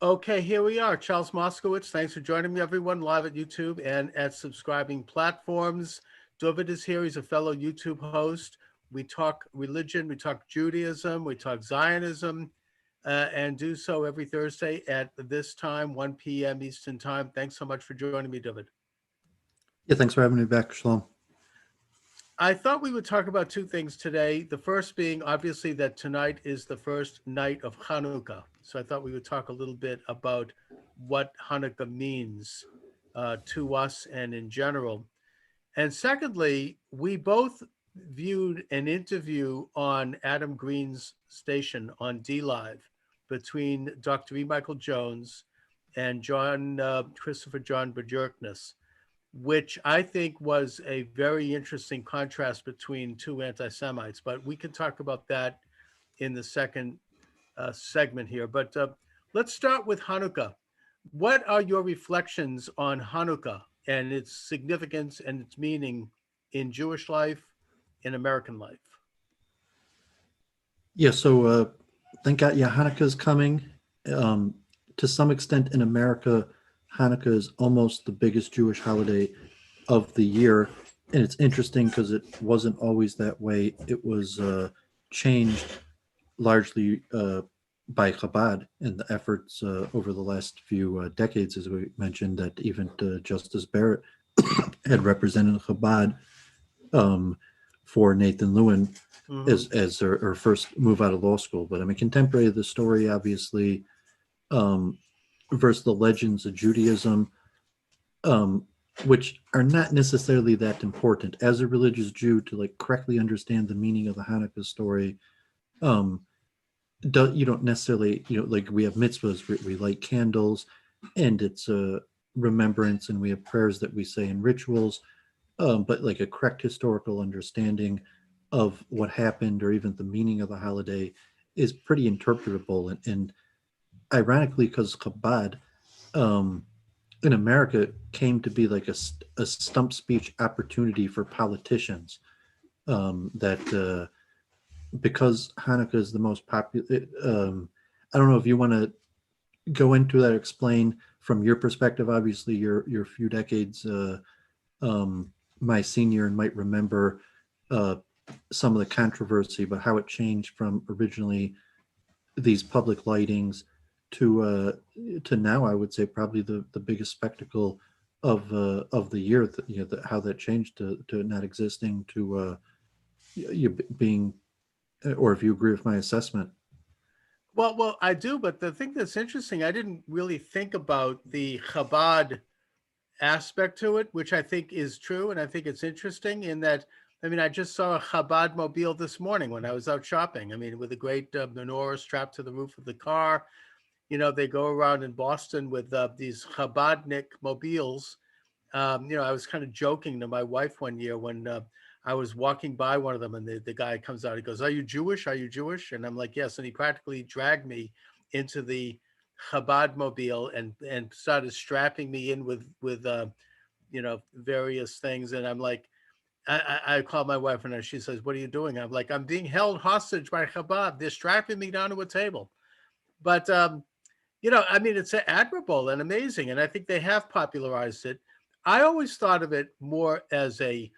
Okay, here we are. Charles Moscowitz. Thanks for joining me, everyone, live at YouTube and at subscribing platforms. Dooovid is here. He's a fellow YouTube host. We talk religion, we talk Judaism, we talk Zionism, and do so every Thursday at this time, 1 p.m. Eastern Time. Thanks so much for joining me, Dooovid. Yeah, thanks for having me back, Shalom. I thought we would talk about two things today. The first being obviously that tonight is the first night of Hanukkah. So I thought we would talk a little bit about what Hanukkah means to us and in general. And secondly, we both viewed an interview on Adam Green's station on DLive between Dr. E. Michael Jones and Christopher John Bajorkness, which I think was a very interesting contrast between two anti-Semites. But we can talk about that in the second segment here. But let's start with Hanukkah. What are your reflections on Hanukkah and its significance and its meaning in Jewish life, in American life? Yeah, so thank God, Hanukkah is coming. To some extent in America, Hanukkah is almost the biggest Jewish holiday of the year. And it's interesting because it wasn't always that way. It was changed largely by Chabad and the efforts over the last few decades, as we mentioned, that even Justice Barrett had represented Chabad for Nathan Lewin as her first move out of law school. But I mean, contemporary of the story, obviously, versus the legends of Judaism, which are not necessarily that important. As a religious Jew, to like correctly understand the meaning of the Hanukkah story, you don't necessarily, like we have mitzvahs, we light candles, and it's a remembrance, and we have prayers that we say in rituals, but like a correct historical understanding of what happened or even the meaning of the holiday is pretty interpretable. And ironically, because Chabad in America came to be like a stump speech opportunity for politicians, that because Hanukkah is the most popular, I don't know if you want to go into that, explain from your perspective. Obviously, you're a few decades my senior and might remember some of the controversy, but how it changed from originally these public lightings to now, I would say probably the biggest spectacle of the year. How that changed to not existing to you being, or if you agree with my assessment. Well, I do. But the thing that's interesting, I didn't really think about the Chabad aspect to it, which I think is true. And I think it's interesting in that, I mean, I just saw a Chabad mobile this morning when I was out shopping. I mean, with a great menorah strapped to the roof of the car. They go around in Boston with these Chabadnik mobiles. I was kind of joking to my wife one year when I was walking by one of them, and the guy comes out. He goes, "Are you Jewish? Are you Jewish?" And I'm like, "Yes." And he practically dragged me into the Chabad mobile and started strapping me in with various things. And I'm like, I called my wife, and she says, "What are you doing?" I'm like, "I'm being held hostage by Chabad. They're strapping me down to a table." But I mean, it's admirable and amazing, and I think they have popularized it. I always thought of it more as a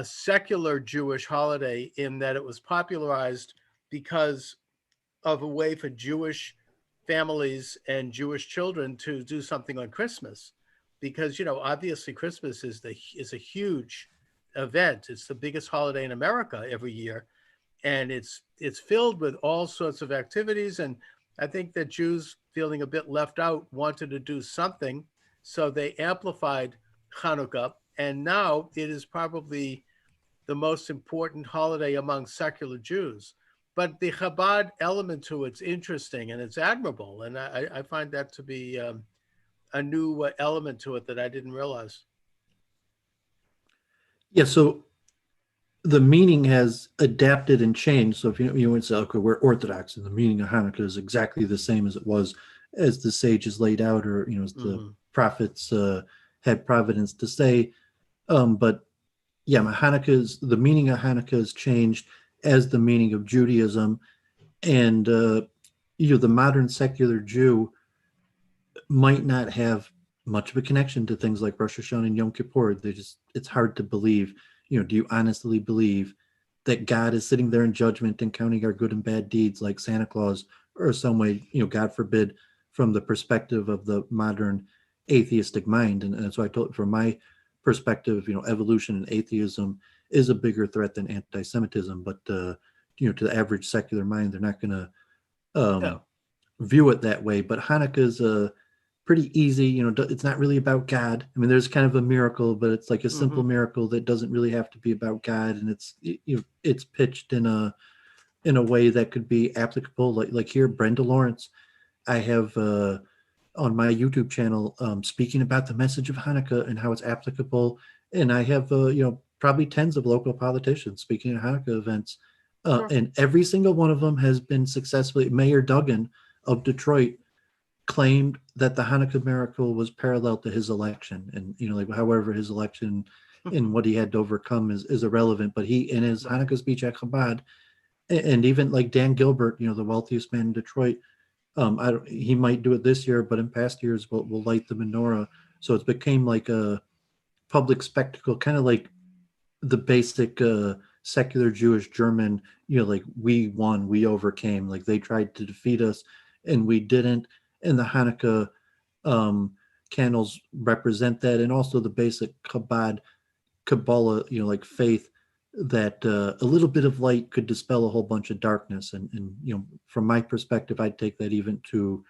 secular Jewish holiday, in that it was popularized because of a way for Jewish families and Jewish children to do something on Christmas, because obviously Christmas is a huge event. It's the biggest holiday in America every year, and it's filled with all sorts of activities. And I think that Jews, feeling a bit left out, wanted to do something, so they amplified Hanukkah, and now it is probably the most important holiday among secular Jews. But the Chabad element to it's interesting and it's admirable, and I find that to be a new element to it that I didn't realize. Yeah, so the meaning has adapted and changed. So if you would say, okay, we're Orthodox, and the meaning of Hanukkah is exactly the same as it was as the sages laid out, or as the prophets had providence to say. But yeah, the meaning of Hanukkah has changed as the meaning of Judaism, and the modern secular Jew might not have much of a connection to things like Rosh Hashanah and Yom Kippur. It's hard to believe. Do you honestly believe that God is sitting there in judgment and counting our good and bad deeds like Santa Claus or some way, God forbid, from the perspective of the modern atheistic mind? And so I told, from my perspective, evolution and atheism is a bigger threat than anti-Semitism. But, to the average secular mind, they're not going to No. view it that way. But Hanukkah is a pretty easy, it's not really about God. I mean, there's kind of a miracle, but it's like a simple miracle that doesn't really have to be about God. And it's pitched in a way that could be applicable. Like here, Brenda Lawrence, I have on my YouTube channel speaking about the message of Hanukkah and how it's applicable. And I have, probably tens of local politicians speaking at Hanukkah events. And every single one of them has been successfully. Mayor Duggan of Detroit claimed that the Hanukkah miracle was parallel to his election. And, however, his election and what he had to overcome is irrelevant. But he, in his Hanukkah speech at Chabad, and even like Dan Gilbert, the wealthiest man in Detroit, he might do it this year, but in past years will light the menorah. So it became like a public spectacle, kind of like the basic secular Jewish German, like we won, we overcame, like they tried to defeat us and we didn't. And the Hanukkah candles represent that, and also the basic Chabad Kabbalah, like faith, that a little bit of light could dispel a whole bunch of darkness. And from my perspective, I'd take that even to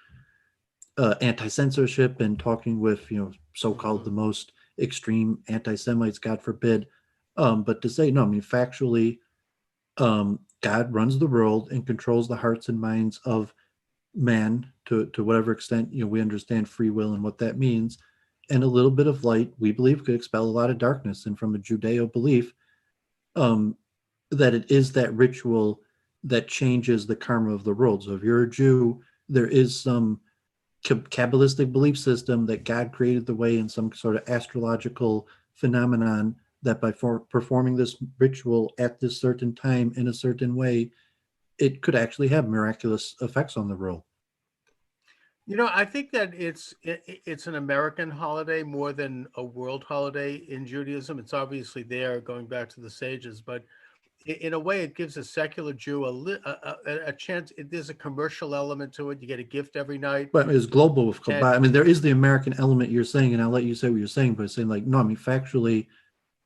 anti-censorship and talking with so-called the most extreme anti-Semites, God forbid. But to say no, I mean factually, God runs the world and controls the hearts and minds of man to whatever extent we understand free will and what that means. And a little bit of light, we believe, could expel a lot of darkness. And from a Judeo belief, that it is that ritual that changes the karma of the world. So if you're a Jew, there is some Kabbalistic belief system that God created the way in some sort of astrological phenomenon that by performing this ritual at this certain time in a certain way, it could actually have miraculous effects on the world. I think that it's an American holiday more than a world holiday in Judaism. It's obviously there going back to the sages, but in a way, it gives a secular Jew a chance. There's a commercial element to it. You get a gift every night. But it's global with And- Chabad. I mean, there is the American element you're saying, and I'll let you say what you're saying, but saying like, no, I mean, factually,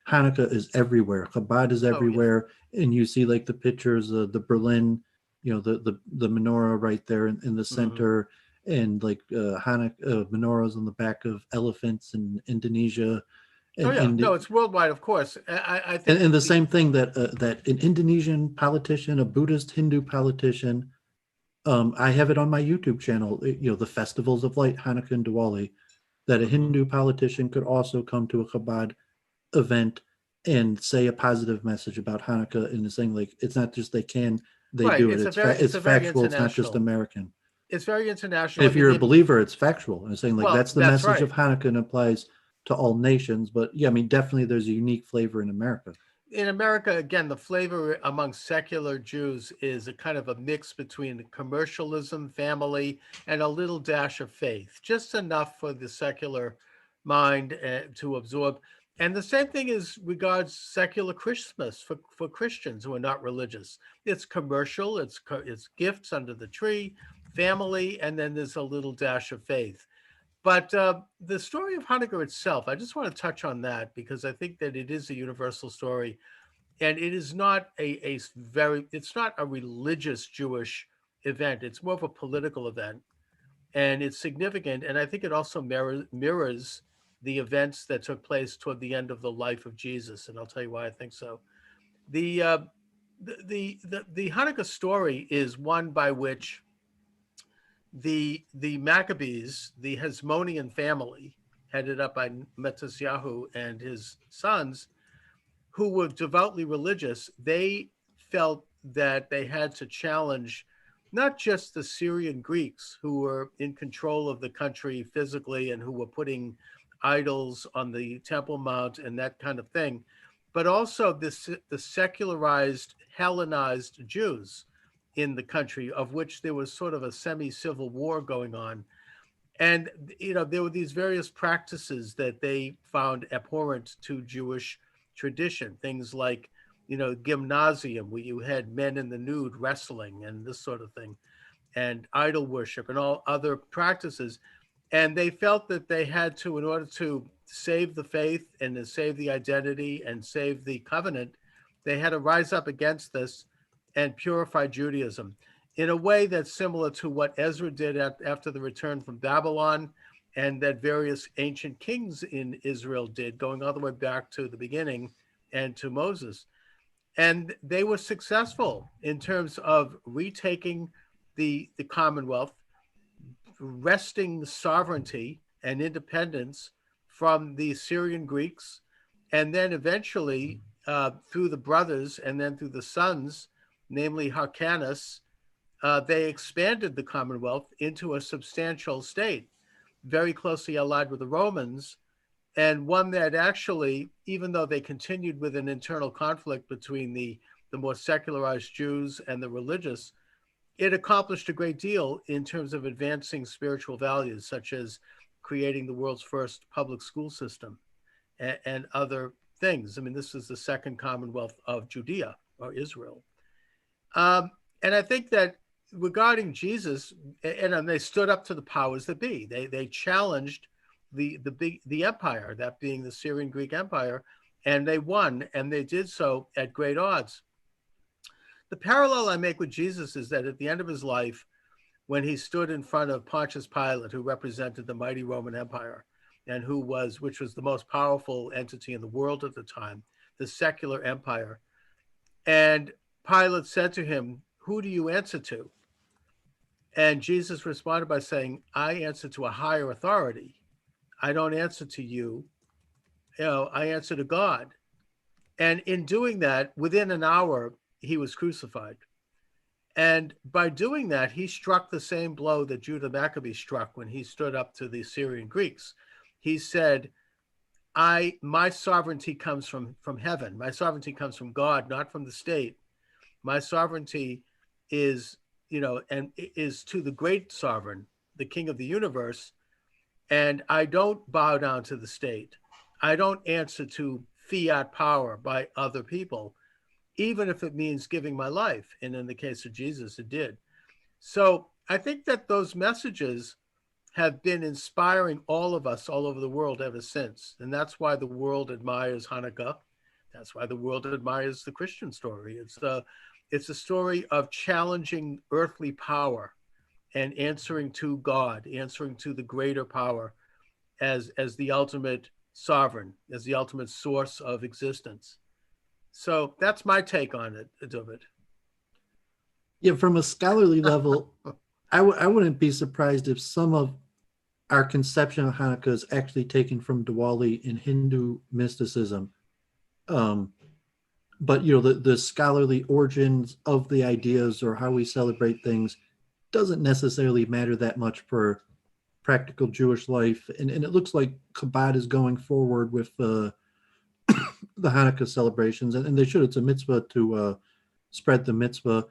Hanukkah is everywhere. Chabad is everywhere. And you see like the pictures of the Berlin, the menorah right there in the center, and like Hanukkah menorahs on the back of elephants in Indonesia. And, no, it's worldwide, of course. I think, and the same thing that an Indonesian politician, a Buddhist Hindu politician, I have it on my YouTube channel, the festivals of light, Hanukkah and Diwali, that a Hindu politician could also come to a Chabad event and say a positive message about Hanukkah, and saying like, it's not just they do it. It's factual. It's not just American. It's very international. If you're a believer, it's factual. And saying like, that's the message of Hanukkah and applies to all nations. But yeah, I mean, definitely there's a unique flavor in America. In America, again, the flavor among secular Jews is a kind of a mix between commercialism, family, and a little dash of faith, just enough for the secular mind to absorb. And the same thing is regards secular Christmas for Christians who are not religious. It's commercial, it's gifts under the tree, family, and then there's a little dash of faith. But the story of Hanukkah itself, I just want to touch on that because I think that it is a universal story, and it is not it's not a religious Jewish event. It's more of a political event, and it's significant. And I think it also mirrors the events that took place toward the end of the life of Jesus, and I'll tell you why I think so. The Hanukkah story is one by which the Maccabees, the Hasmonean family, headed up by Matisyahu and his sons, who were devoutly religious, they felt that they had to challenge not just the Syrian Greeks who were in control of the country physically and who were putting idols on the Temple Mount and that kind of thing, but also the secularized, Hellenized Jews in the country, of which there was sort of a semi-civil war going on. And, there were these various practices that they found abhorrent to Jewish tradition, things like, gymnasium, where you had men in the nude wrestling and this sort of thing, and idol worship and all other practices. And they felt that they had to, in order to save the faith and to save the identity and save the covenant, they had to rise up against this and purify Judaism in a way that's similar to what Ezra did after the return from Babylon, and that various ancient kings in Israel did, going all the way back to the beginning and to Moses. And they were successful in terms of retaking the Commonwealth, wresting sovereignty and independence from the Syrian Greeks, and then eventually through the brothers and then through the sons, namely Hyrcanus, they expanded the Commonwealth into a substantial state, very closely allied with the Romans, and one that actually, even though they continued with an internal conflict between the more secularized Jews and the religious, it accomplished a great deal in terms of advancing spiritual values, such as creating the world's first public school system and other things. I mean, this is the second Commonwealth of Judea or Israel. And I think that regarding Jesus, and they stood up to the powers that be. They challenged the empire, that being the Syrian Greek Empire, and they won, and they did so at great odds. The parallel I make with Jesus is that at the end of his life, when he stood in front of Pontius Pilate, who represented the mighty Roman Empire, and which was the most powerful entity in the world at the time, the secular empire, and Pilate said to him, "Who do you answer to?" And Jesus responded by saying, "I answer to a higher authority. I don't answer to you. I answer to God." And in doing that, within an hour, he was crucified. And by doing that, he struck the same blow that Judah Maccabee struck when he stood up to the Syrian Greeks. He said, my sovereignty comes from heaven. My sovereignty comes from God, not from the state. My sovereignty is, and is to the great sovereign, the king of the universe. And I don't bow down to the state. I don't answer to fiat power by other people, even if it means giving my life. And in the case of Jesus, it did. So I think that those messages have been inspiring all of us all over the world ever since. And that's why the world admires Hanukkah. That's why the world admires the Christian story. It's a story of challenging earthly power and answering to God, answering to the greater power as the ultimate sovereign, as the ultimate source of existence. So that's my take on it, Dooovid. Yeah, from a scholarly level, I wouldn't be surprised if some of our conception of Hanukkah is actually taken from Diwali in Hindu mysticism. But the scholarly origins of the ideas or how we celebrate things doesn't necessarily matter that much for practical Jewish life. And it looks like Chabad is going forward with the Hanukkah celebrations, and they should. It's a mitzvah to spread the mitzvah,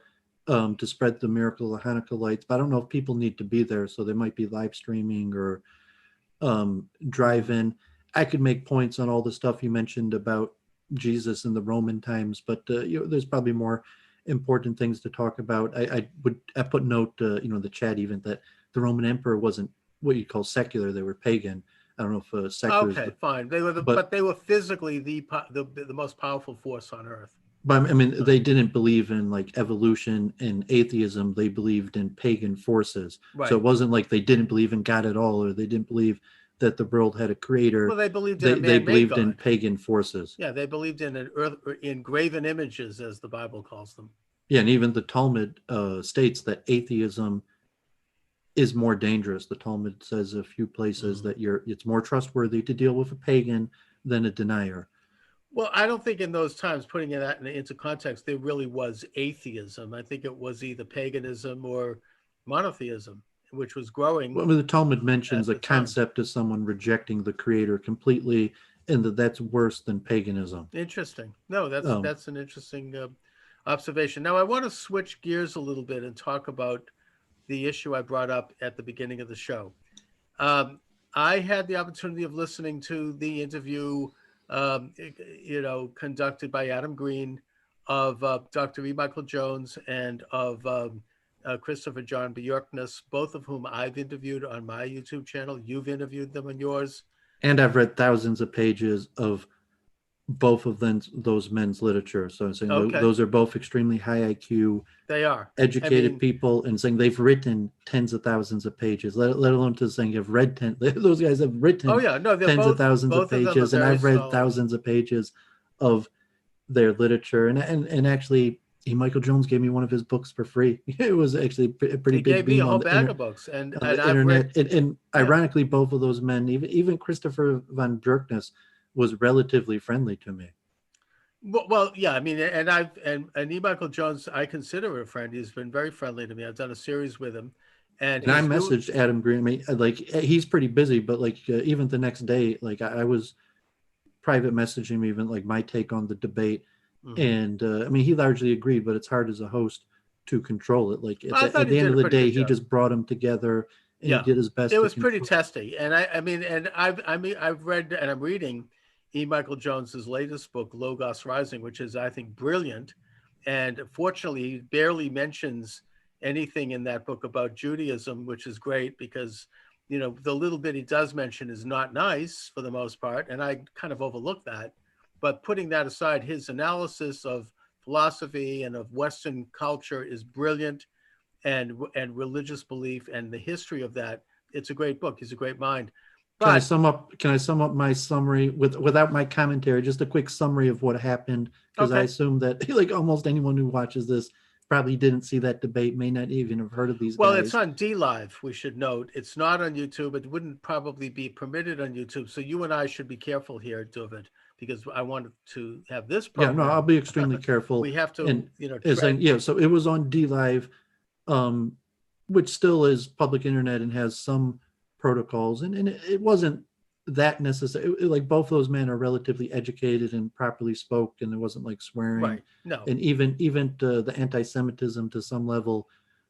to spread the miracle of Hanukkah lights. But I don't know if people need to be there, so they might be live streaming or drive-in. I could make points on all the stuff you mentioned about Jesus in the Roman times, but there's probably more important things to talk about. I put note, the chat even, that the Roman emperor wasn't what you call secular; they were pagan. I don't know if secular. Okay, fine. They were, but they were physically the most powerful force on earth. But I mean, they didn't believe in like evolution and atheism. They believed in pagan forces. Right. So it wasn't like they didn't believe in God at all, or they didn't believe that the world had a creator. Well, they believed in they believed in pagan forces. Yeah, they believed in graven images, as the Bible calls them. Yeah, and even the Talmud states that atheism is more dangerous. The Talmud says a few places that it's more trustworthy to deal with a pagan than a denier. Well, I don't think in those times, putting that into context, there really was atheism. I think it was either paganism or monotheism, which was growing. Well, the Talmud mentions a concept of someone rejecting the creator completely, and that's worse than paganism. Interesting. No, that's an interesting observation. Now, I want to switch gears a little bit and talk about the issue I brought up at the beginning of the show. I had the opportunity of listening to the interview, conducted by Adam Green of Dr. E. Michael Jones and of Christopher John Bjorkness, both of whom I've interviewed on my YouTube channel. You've interviewed them on yours. And I've read thousands of pages of both of those men's literature. So I'm saying Okay. those are both extremely high IQ, They are educated people, and saying they've written tens of thousands of pages, let alone to saying have read those guys have written tens of thousands of pages, and I've read thousands of pages of their literature. And actually, Michael Jones gave me one of his books for free. It was actually a pretty big deal on the books and the internet. And ironically, both of those men, even Christopher von Bjorkness, was relatively friendly to me. Well, yeah, I mean, and E. Michael Jones, I consider a friend. He's been very friendly to me. I've done a series with him, and I messaged Adam Green. I mean, like, he's pretty busy, but like even the next day, like I was private messaging him, even like my take on the debate, and I mean, he largely agreed, but it's hard as a host to control it. Like at the end of the day, he just brought them together, and he did his best. It was pretty testy, and I've read and I'm reading E. Michael Jones's latest book, Logos Rising, which is, I think, brilliant. And fortunately, he barely mentions anything in that book about Judaism, which is great because, the little bit he does mention is not nice for the most part. And I kind of overlooked that. But putting that aside, his analysis of philosophy and of Western culture is brilliant, and religious belief and the history of that. It's a great book. He's a great mind. Can I sum up my summary without my commentary? Just a quick summary of what happened, because I assume that like almost anyone who watches this probably didn't see that debate, may not even have heard of these guys. Well, it's on DLive, we should note. It's not on YouTube. It wouldn't probably be permitted on YouTube. So you and I should be careful here, Dooovid, because I wanted to have this program. Yeah, no, I'll be extremely careful. We have to, so it was on DLive, which still is public internet and has some protocols, and it wasn't that necessary. Like both those men are relatively educated and properly spoke, and there wasn't like swearing. Right. No. And even the anti-Semitism to some level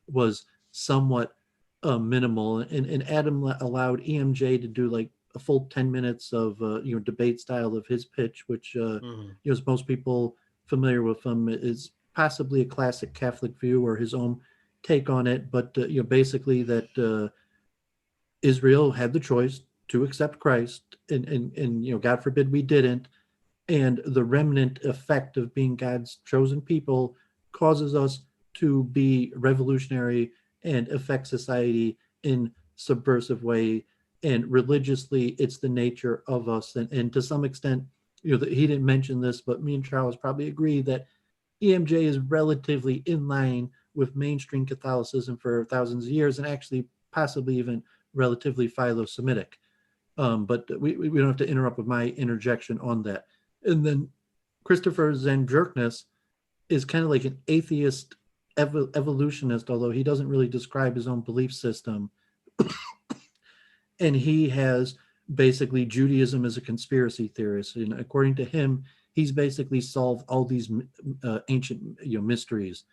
was somewhat minimal. And Adam allowed EMJ to do like a full 10 minutes of debate style of his pitch, which as most people familiar with him is possibly a classic Catholic view or his own take on it. But basically that Israel had the choice to accept Christ, and God forbid we didn't. And the remnant effect of being God's chosen people causes us to be revolutionary and affect society in subversive way. And religiously, it's the nature of us. And to some extent, he didn't mention this, but me and Charles probably agree that EMJ is relatively in line with mainstream Catholicism for thousands of years, and actually possibly even relatively philo-Semitic. But we don't have to interrupt with my interjection on that. And then Christopher Van Bjorkness is kind of like an atheist evolutionist, although he doesn't really describe his own belief system. And he has basically Judaism as a conspiracy theorist. And according to him, he's basically solved all these ancient mysteries.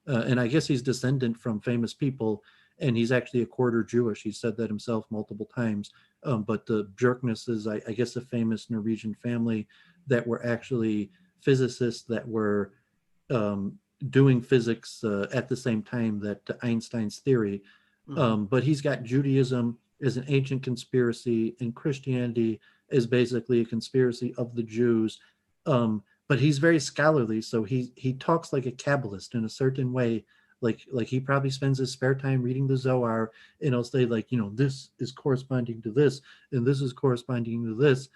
And I guess he's descendant from famous people, and he's actually a quarter Jewish. He said that himself multiple times. But the Bjorkness is, I guess, a famous Norwegian family that were actually physicists that were doing physics at the same time that Einstein's theory. But he's got Judaism as an ancient conspiracy, and Christianity is basically a conspiracy of the Jews. But he's very scholarly, so he talks like a Kabbalist in a certain way. Like he probably spends his spare time reading the Zohar, and he'll say like, this is corresponding to this, and this is corresponding to this.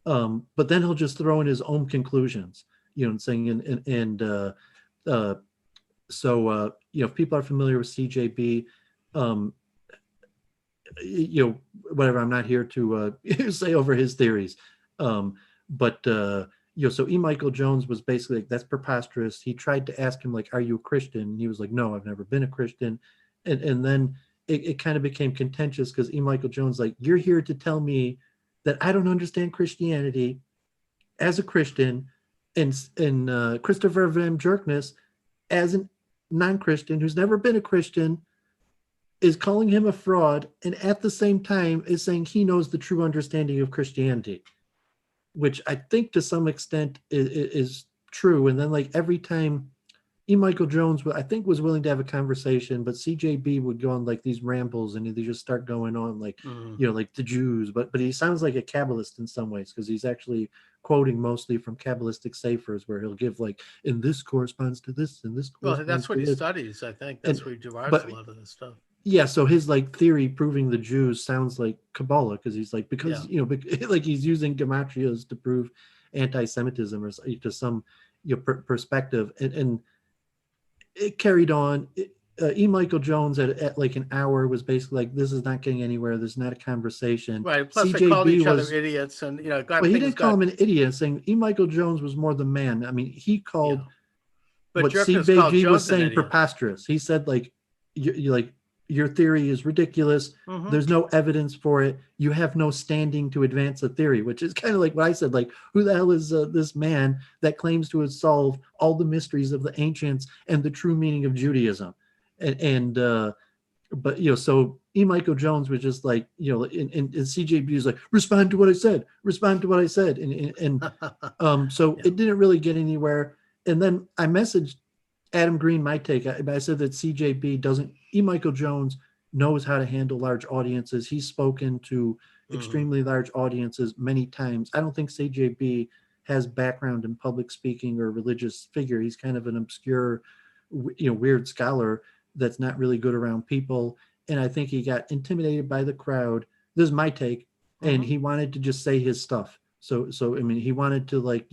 But then he'll just throw in his own conclusions, saying, so if people are familiar with CJB, whatever, I'm not here to say over his theories. So E. Michael Jones was basically like, that's preposterous. He tried to ask him like, are you a Christian? And he was like, no, I've never been a Christian. And then it kind of became contentious because E. Michael Jones, like, you're here to tell me that I don't understand Christianity as a Christian, and Christopher Van Bjorkness as a non-Christian who's never been a Christian is calling him a fraud, and at the same time is saying he knows the true understanding of Christianity, which I think to some extent is true. And then like every time E. Michael Jones, I think, was willing to have a conversation, but CJB would go on like these rambles and they just start going on like, like the Jews. But he sounds like a Kabbalist in some ways because he's actually quoting mostly from Kabbalistic sephers where he'll give like, and this corresponds to this, and this corresponds Well, that's what he this. studies, I think. That's where he derives a lot of this stuff. Yeah, so his like theory proving the Jews sounds like Kabbalah because he's like, because like he's using gematrias to prove anti-Semitism or to some perspective, and it carried on. E. Michael Jones at like an hour was basically like, this is not getting anywhere. This is not a conversation. Right. Plus, CJB they called each other idiots, and well, he didn't call him an idiot, saying E. Michael Jones was more the man. I mean, he called what CJB was saying preposterous. He said like, you like, your theory is ridiculous. There's no evidence for it. You have no standing to advance a theory, which is kind of like what I said, like, who the hell is this man that claims to have solved all the mysteries of the ancients and the true meaning of Judaism? But so E. Michael Jones was just like, and CJB was like, respond to what I said, so it didn't really get anywhere. And then I messaged Adam Green my take. I said that CJB doesn't. E. Michael Jones knows how to handle large audiences. He's spoken to extremely large audiences many times. I don't think CJB has background in public speaking or religious figure. He's kind of an obscure, weird scholar that's not really good around people. And I think he got intimidated by the crowd. This is my take. And he wanted to just say his stuff. So I mean, he wanted to like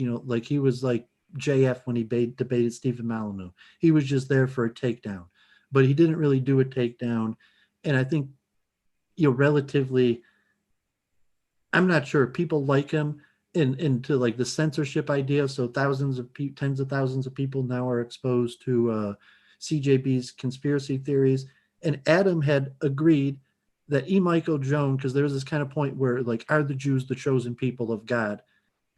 he was like JF when he debated Stephen Molyneux. He was just there for a takedown, but he didn't really do a takedown. And I think, relatively, I'm not sure people like him into like the censorship idea. So tens of thousands of people now are exposed to CJB's conspiracy theories. And Adam had agreed that E. Michael Jones, because there was this kind of point where like, are the Jews the chosen people of God?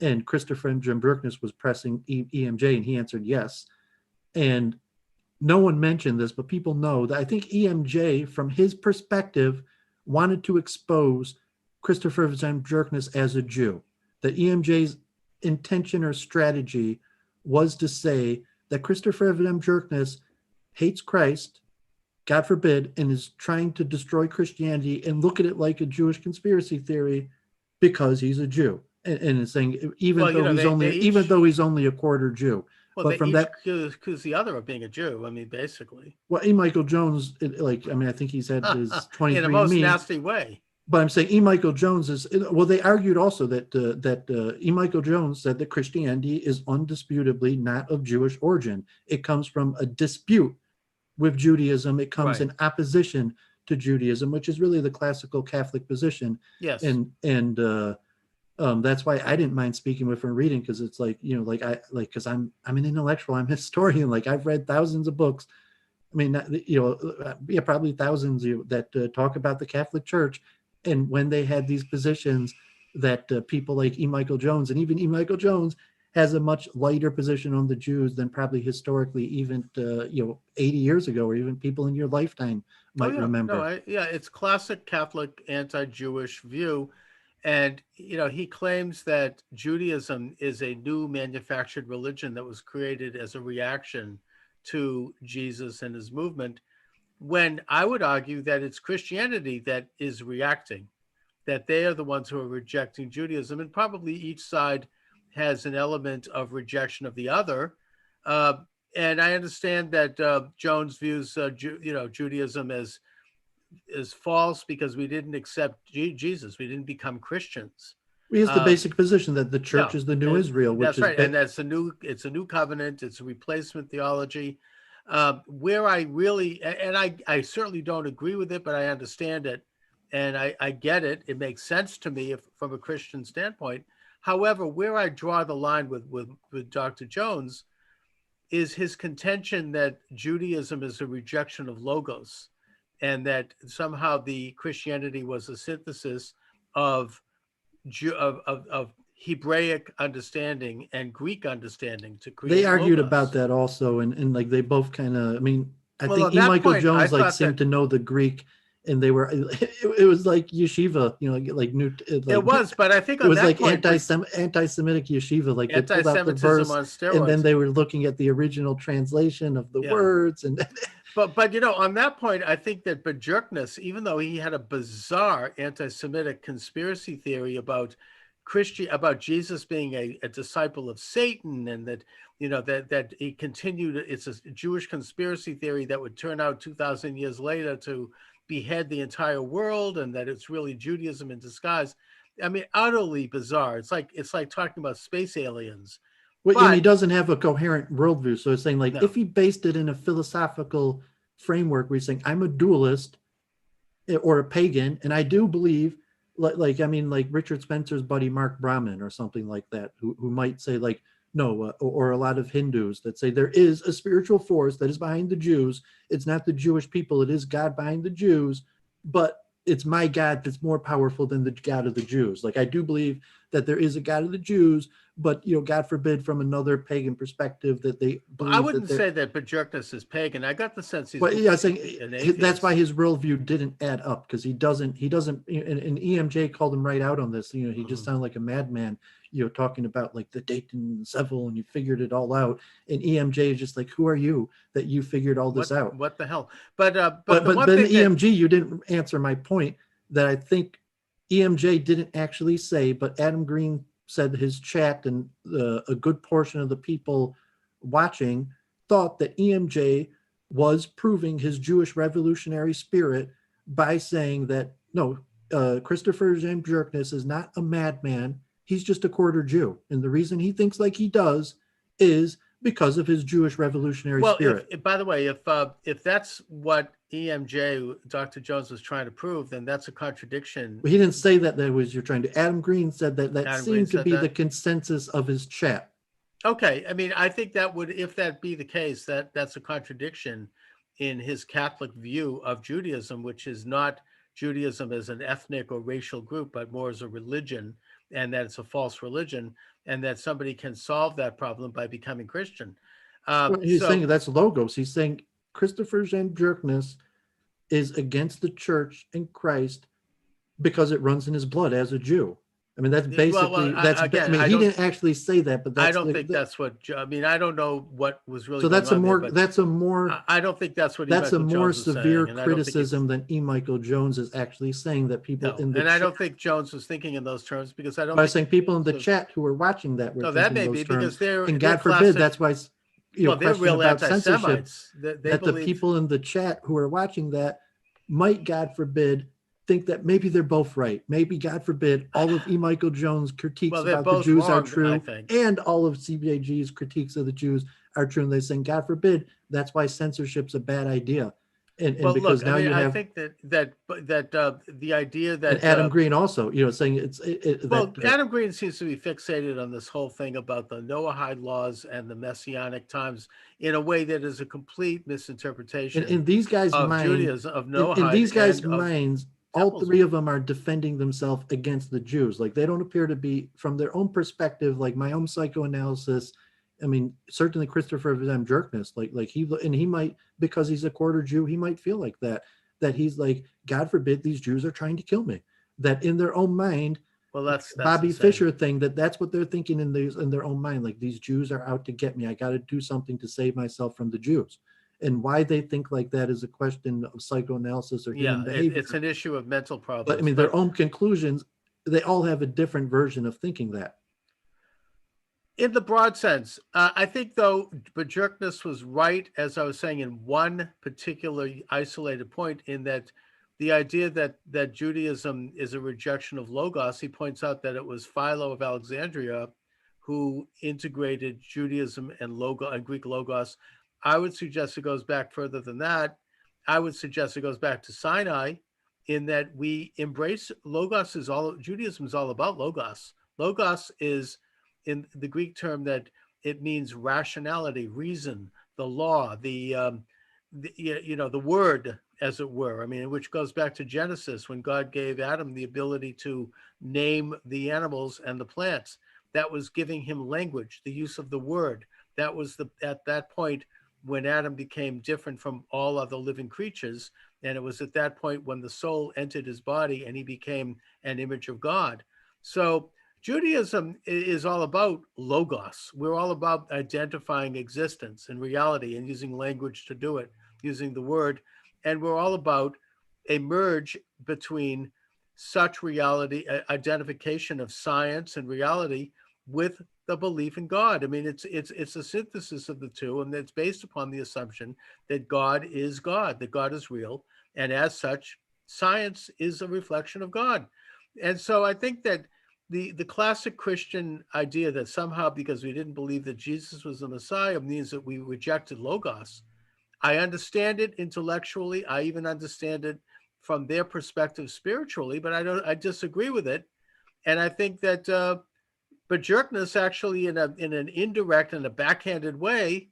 And Christopher M. Jimbruknis was pressing EMJ, and he answered yes. And no one mentioned this, but people know that I think EMJ, from his perspective, wanted to expose Christopher M. Jimbruknis as a Jew. That EMJ's intention or strategy was to say that Christopher M. Jimbruknis hates Christ, God forbid, and is trying to destroy Christianity and look at it like a Jewish conspiracy theory because he's a Jew. And saying even though he's only a quarter Jew, but from that accuse the other of being a Jew. I mean, basically. Well, E. Michael Jones, I think he's had his 23 in the most nasty way. But I'm saying E. Michael Jones is they argued also that E. Michael Jones said that Christianity is undisputably not of Jewish origin. It comes from a dispute with Judaism. It comes in opposition to Judaism, which is really the classical Catholic position. Yes, and that's why I didn't mind speaking with her and reading, because it's like, because I'm an intellectual, I'm a historian, like I've read thousands of books. I mean, probably thousands that talk about the Catholic Church. And when they had these positions that people like E. Michael Jones, and even E. Michael Jones has a much lighter position on the Jews than probably historically, even 80 years ago, or even people in your lifetime might remember. It's classic Catholic anti-Jewish view. And, he claims that Judaism is a new manufactured religion that was created as a reaction to Jesus and his movement, when I would argue that it's Christianity that is reacting, that they are the ones who are rejecting Judaism, and probably each side has an element of rejection of the other. And I understand that Jones views, Judaism as false because we didn't accept Jesus. We didn't become Christians. He has the basic position that the church is the new Israel. Which that's right. And it's a new covenant. It's a replacement theology. Where I really, and I certainly don't agree with it, but I understand it. And I get it. It makes sense to me from a Christian standpoint. However, where I draw the line with Dr. Jones is his contention that Judaism is a rejection of logos, and that somehow the Christianity was a synthesis of Hebraic understanding and Greek understanding to create. They argued logos. About that also, and like they both kind of. I mean, I think E. Michael Jones seemed to know the Greek and they were it was like yeshiva, like new like It was, but I think it on was that like point, anti-Semitic yeshiva. Like they pulled out the anti-Semitism verse, on and then steroids. they were looking at the original translation of the Yeah. words, and But on that point, I think that Bajorkness, even though he had a bizarre anti-Semitic conspiracy theory about about Jesus being a disciple of Satan, and that that he continued, it's a Jewish conspiracy theory that would turn out 2,000 years later to behead the entire world, and that it's really Judaism in disguise. I mean, utterly bizarre. It's like talking about space aliens. well, and he But doesn't have a coherent worldview. So it's saying like no. if he based it in a philosophical framework, where he's saying I'm a dualist or a pagan, and I do believe, I mean, like Richard Spencer's buddy Mark Brahman or something like that, who might say like no, or a lot of Hindus that say there is a spiritual force that is behind the Jews. It's not the Jewish people; it is God behind the Jews, but it's my God that's more powerful than the God of the Jews. Like I do believe that there is a God of the Jews, but God forbid, from another pagan perspective, that they I believe that wouldn't they're. say that Bajorkness is pagan. I got the sense he's But yeah, I was saying an that's why atheist. his worldview didn't add up, because he doesn't, and EMJ called him right out on this. He just sounded like a madman, talking about like the Dayton and Seville, and you figured it all out. And EMJ is just like, who are you that you figured all this out? What the hell? But But the one then thing that EMG, you didn't answer my point that I think EMJ didn't actually say, but Adam Green said his chat, and a good portion of the people watching thought that EMJ was proving his Jewish revolutionary spirit by saying that no, Christopher James Jerkness is not a madman. He's just a quarter Jew. And the reason he thinks like he does is because of his Jewish revolutionary spirit. if by the way, if that's what EMJ Dr. Jones was trying to prove, then that's a contradiction. But he didn't say that was you're trying to. Adam Green said that Adam Green seemed to said be that. the consensus of his chat. Okay, I mean, I think that would, if that be the case, that's a contradiction in his Catholic view of Judaism, which is not Judaism as an ethnic or racial group, but more as a religion, and that it's a false religion, and that somebody can solve that problem by becoming Christian. He's saying that's logos. He's saying Christopher James Jerkness is against the church and Christ because it runs in his blood as a Jew. I mean, that's basically again, he didn't actually say that, but that's I don't think that's what. I mean, I don't know what was really. So going that's a on more there, that's a more I don't think that's what. that's a Michael more Jones was severe saying, criticism than E. Michael Jones is actually saying, that people in the and I chat. don't think Jones was thinking in those terms, because I don't. I was saying people in the chat who were watching that were No, that thinking may those be terms, because and God forbid, that's why they're question real about censorship. anti-Semites. They That the believe people in the chat who are watching that might, God forbid, think that maybe they're both right. Maybe, God forbid, all of E. Michael Jones' critiques they're about the both Jews are wrong, I true, think. and all of CBAG's critiques of the Jews are true. And they're saying, God forbid, that's why censorship's a bad idea. And Well, because look, I now mean, you I have, think that the idea and that Adam Green also, saying Adam Green seems to be fixated on this whole thing about the Noahide laws and the Messianic times in a way that is a complete misinterpretation in these guys' of mind, Judaism, of in these Noahide, guys' and of minds, all Temple's. three of them are defending themselves against the Jews. Like, they don't appear to be, from their own perspective, like my own psychoanalysis. I mean, certainly Christopher M. Jerkness, like he might, because he's a quarter Jew, he might feel like that he's like, God forbid, these Jews are trying to kill me. That in their own mind, Well, that's Bobby insane. Fischer thing, that's what they're thinking in their own mind. Like, these Jews are out to get me. I got to do something to save myself from the Jews. And why they think like that is a question of psychoanalysis or human behavior. It's an issue of mental problems. But I mean, their own conclusions, they all have a different version of thinking that. In the broad sense, I think, though, Bajorkness was right, as I was saying, in one particular isolated point, in that the idea that Judaism is a rejection of Logos. He points out that it was Philo of Alexandria who integrated Judaism and Greek Logos. I would suggest it goes back further than that. I would suggest it goes back to Sinai, in that we embrace Logos. Judaism is all about Logos. Logos is, in the Greek term, that it means rationality, reason, the law, the word, as it were. I mean, which goes back to Genesis, when God gave Adam the ability to name the animals and the plants. That was giving him language, the use of the word. That was at that point, when Adam became different from all other living creatures. And it was at that point when the soul entered his body and he became an image of God. So Judaism is all about logos. We're all about identifying existence and reality and using language to do it, using the word. And we're all about a merge between such reality, identification of science and reality with the belief in God. I mean, it's a synthesis of the two, and it's based upon the assumption that God is God, that God is real, and as such, science is a reflection of God. And so I think that the classic Christian idea that somehow because we didn't believe that Jesus was the Messiah means that we rejected Logos. I understand it intellectually. I even understand it from their perspective spiritually, but I disagree with it. And I think that Bajorkness actually in an indirect and a backhanded way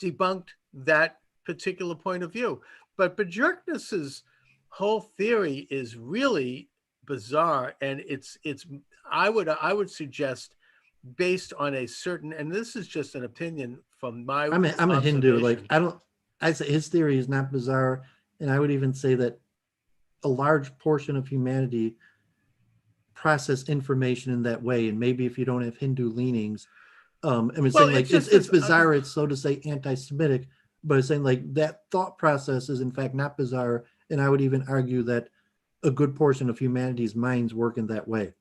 debunked that particular point of view. But Bajorkness's whole theory is really bizarre, and it's I would suggest based on a certain, and this is just an opinion from my I'm a Hindu. Like I say his theory is not bizarre, and I would even say that a large portion of humanity process information in that way. And maybe if you don't have Hindu leanings, I mean, saying like it's bizarre. It's so to say anti-Semitic, but it's saying like that thought process is in fact not bizarre. And I would even argue that a good portion of humanity's minds work in that way.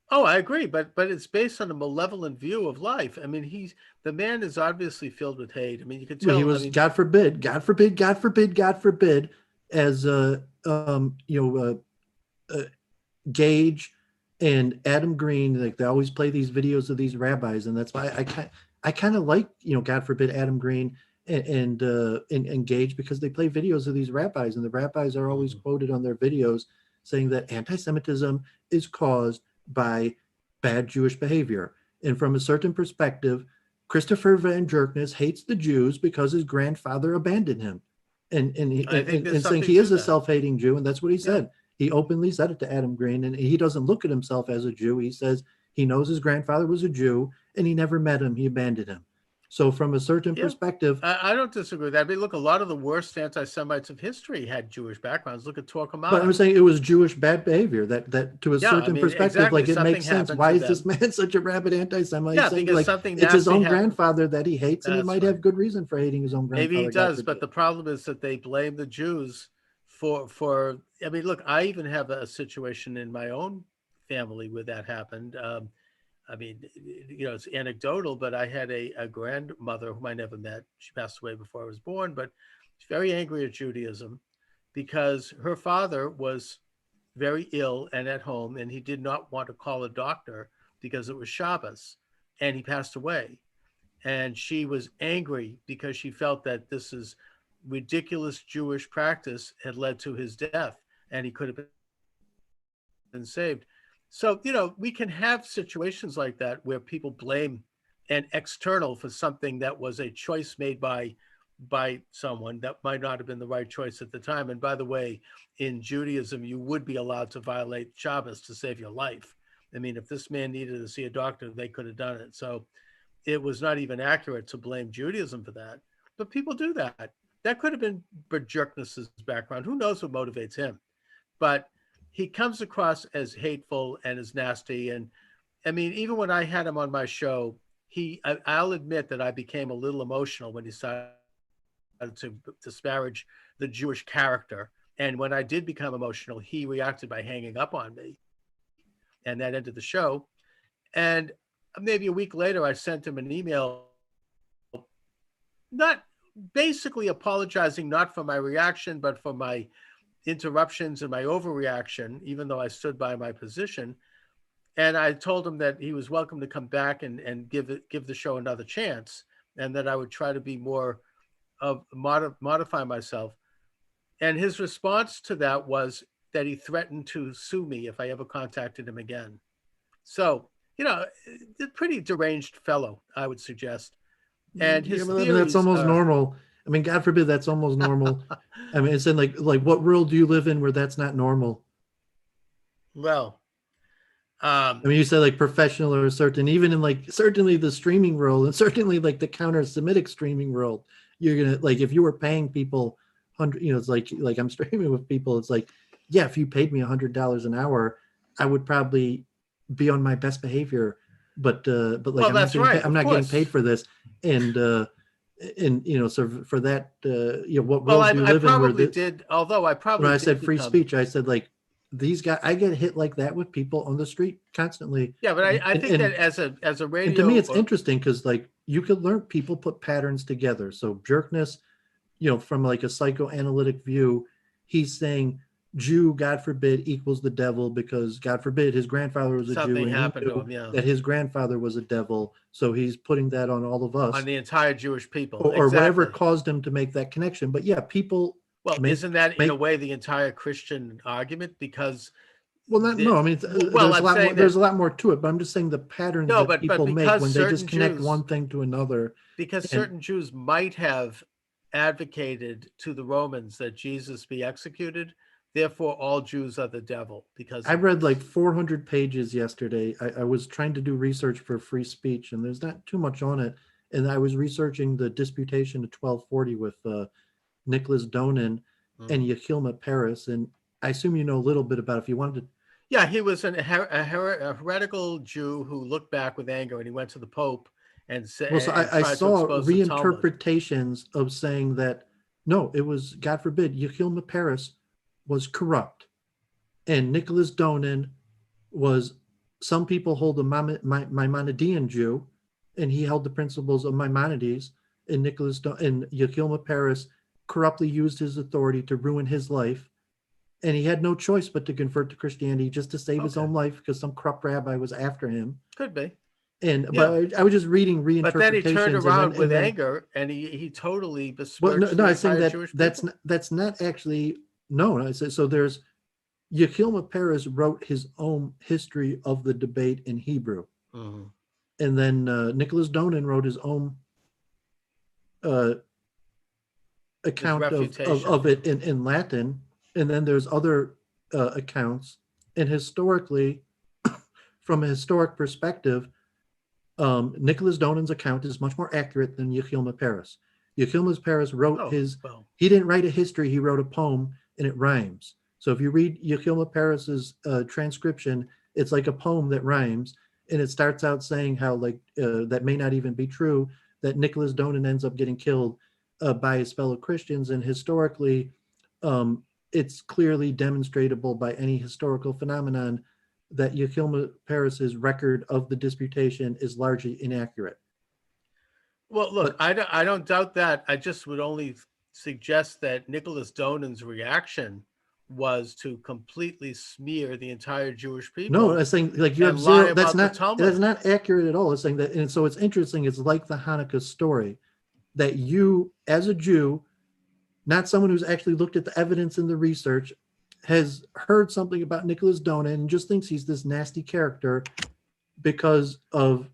Oh, I agree, but it's based on a malevolent view of life. I mean, the man is obviously filled with hate. I mean, you can tell. Well, he was, I mean, God forbid, as Gage and Adam Green, like they always play these videos of these rabbis, and that's why I kind of like, God forbid, Adam Green and Gage, because they play videos of these rabbis, and the rabbis are always quoted on their videos saying that anti-Semitism is caused by bad Jewish behavior. And from a certain perspective, Christopher Van Jerkness hates the Jews because his grandfather abandoned him. And saying he is a self-hating Jew, and that's what he said. Yeah. He openly said it to Adam Green, and he doesn't look at himself as a Jew. He says he knows his grandfather was a Jew, and he never met him. He abandoned him. So from a certain perspective... I don't disagree with that. I mean, look, a lot of the worst anti-Semites of history had Jewish backgrounds. Look at Torah. But I'm saying it was Jewish bad behavior that to a certain perspective, exactly, like it makes sense. Why is this man such a rabid anti-Semite? Yeah, because like, something it's his own grandfather that he hates, and he might have good reason for hating his own grandfather. Maybe he does, but the problem is that they blame the Jews for I mean, look, I even have a situation in my own family where that happened. I mean, it's anecdotal, but I had a grandmother whom I never met. She passed away before I was born, but she's very angry at Judaism because her father was very ill and at home, and he did not want to call a doctor because it was Shabbos, and he passed away. And she was angry because she felt that this is ridiculous Jewish practice had led to his death, and he could have been saved. So, we can have situations like that where people blame an external for something that was a choice made by someone that might not have been the right choice at the time. And by the way, in Judaism, you would be allowed to violate Shabbos to save your life. I mean, if this man needed to see a doctor, they could have done it. So it was not even accurate to blame Judaism for that. But people do that. That could have been Bajorkness's background. Who knows what motivates him? But he comes across as hateful and as nasty. And I mean, even when I had him on my show, I'll admit that I became a little emotional when he started to disparage the Jewish character. And when I did become emotional, he reacted by hanging up on me. And that ended the show. And maybe a week later, I sent him an email, not basically apologizing, not for my reaction, but for my interruptions and my overreaction, even though I stood by my position. And I told him that he was welcome to come back and give the show another chance, and that I would try to be more modify myself. And his response to that was that he threatened to sue me if I ever contacted him again. So, a pretty deranged fellow, I would suggest. And his theories, that's almost normal. I mean, God forbid, that's almost normal. I mean, it's in like what world do you live in where that's not normal? Well, I mean, you said like professional or certain, even in like certainly the streaming world and certainly like the counter-Semitic streaming world, you're gonna like if you were paying people hundred, it's like I'm streaming with people. It's like, yeah, if you paid me $100 an hour, I would probably be on my best behavior. But like Well, that's right. I'm Of not getting paid course. for this, and so for that, what Well, world do you I live in where probably the did, although I when probably I did said free become. speech, I said like these guys, I get hit like that with people on the street constantly. Yeah, but I And think that and as a and to me, radio it's or interesting because like you could learn people put patterns together. So jerkness, from like a psychoanalytic view, he's saying Jew, God forbid, equals the devil because God forbid his grandfather was a Jew something and he happened to knew him, yeah, that his grandfather was a devil. So he's putting that on all of on us the entire Jewish people. or whatever Exactly. caused him to make that connection. But yeah, people Well, make isn't that in a make way the entire Christian argument? Because well, not the no. I mean, well, there's a I'm lot more. saying There's that a lot more to it. But I'm just saying the patterns no, that but people make because when they just certain connect Jews one thing to another. because And certain Jews might have advocated to the Romans that Jesus be executed, therefore all Jews are the devil because I of read like this. 400 pages yesterday. I was trying to do research for free speech, and there's not too much on it. And I was researching the disputation of 1240 with Nicholas Donin and Mhm. Yahilma Paris. And I assume you know a little bit about it. If you wanted to, Yeah, he was a heretical Jew who looked back with anger, and he went to the Pope and well, so and I tried to saw expose the Talmud. reinterpretations of saying that no, it was God forbid, Yahilma Paris was corrupt, and Nicholas Donin was some people hold a Maimonidean Jew, and he held the principles of Maimonides. And and Yahilma Paris corruptly used his authority to ruin his life, and he had no choice but to convert to Christianity just to save his Okay, own life because some corrupt rabbi was after him. could be. And Yeah, but I was just reading but then he turned reinterpretations, and around with then anger, and he totally well, no, besmirched no, the I'm saying entire that Jewish people. that's not actually no. I said so. There's Yahilma Paris wrote his own history of the debate in Hebrew, Mhm. and then Nicholas Donin wrote his own uh, His account refutation. of it in Latin, and then there's other accounts. And historically, from a historic perspective, Nicholas Donin's account is much more accurate than Yahilma Paris. Yahilma Paris wrote Oh his, well, he didn't write a history, he wrote a poem and it rhymes. So if you read Yahilma Paris's transcription, it's like a poem that rhymes. And it starts out saying how like that may not even be true, that Nicholas Donin ends up getting killed by his fellow Christians. And historically, it's clearly demonstrable by any historical phenomenon that Yahilma Paris's record of the disputation is largely inaccurate. well, look, But I don't doubt that. I just would only suggest that Nicholas Donin's reaction was to completely smear the entire Jewish no, people I'm saying like you and have lie zero. about the Talmud. That's not accurate at all. It's saying that, and so it's interesting. It's like the Hanukkah story that you, as a Jew, not someone who's actually looked at the evidence and the research, has heard something about Nicholas Donin and just thinks he's this nasty character because of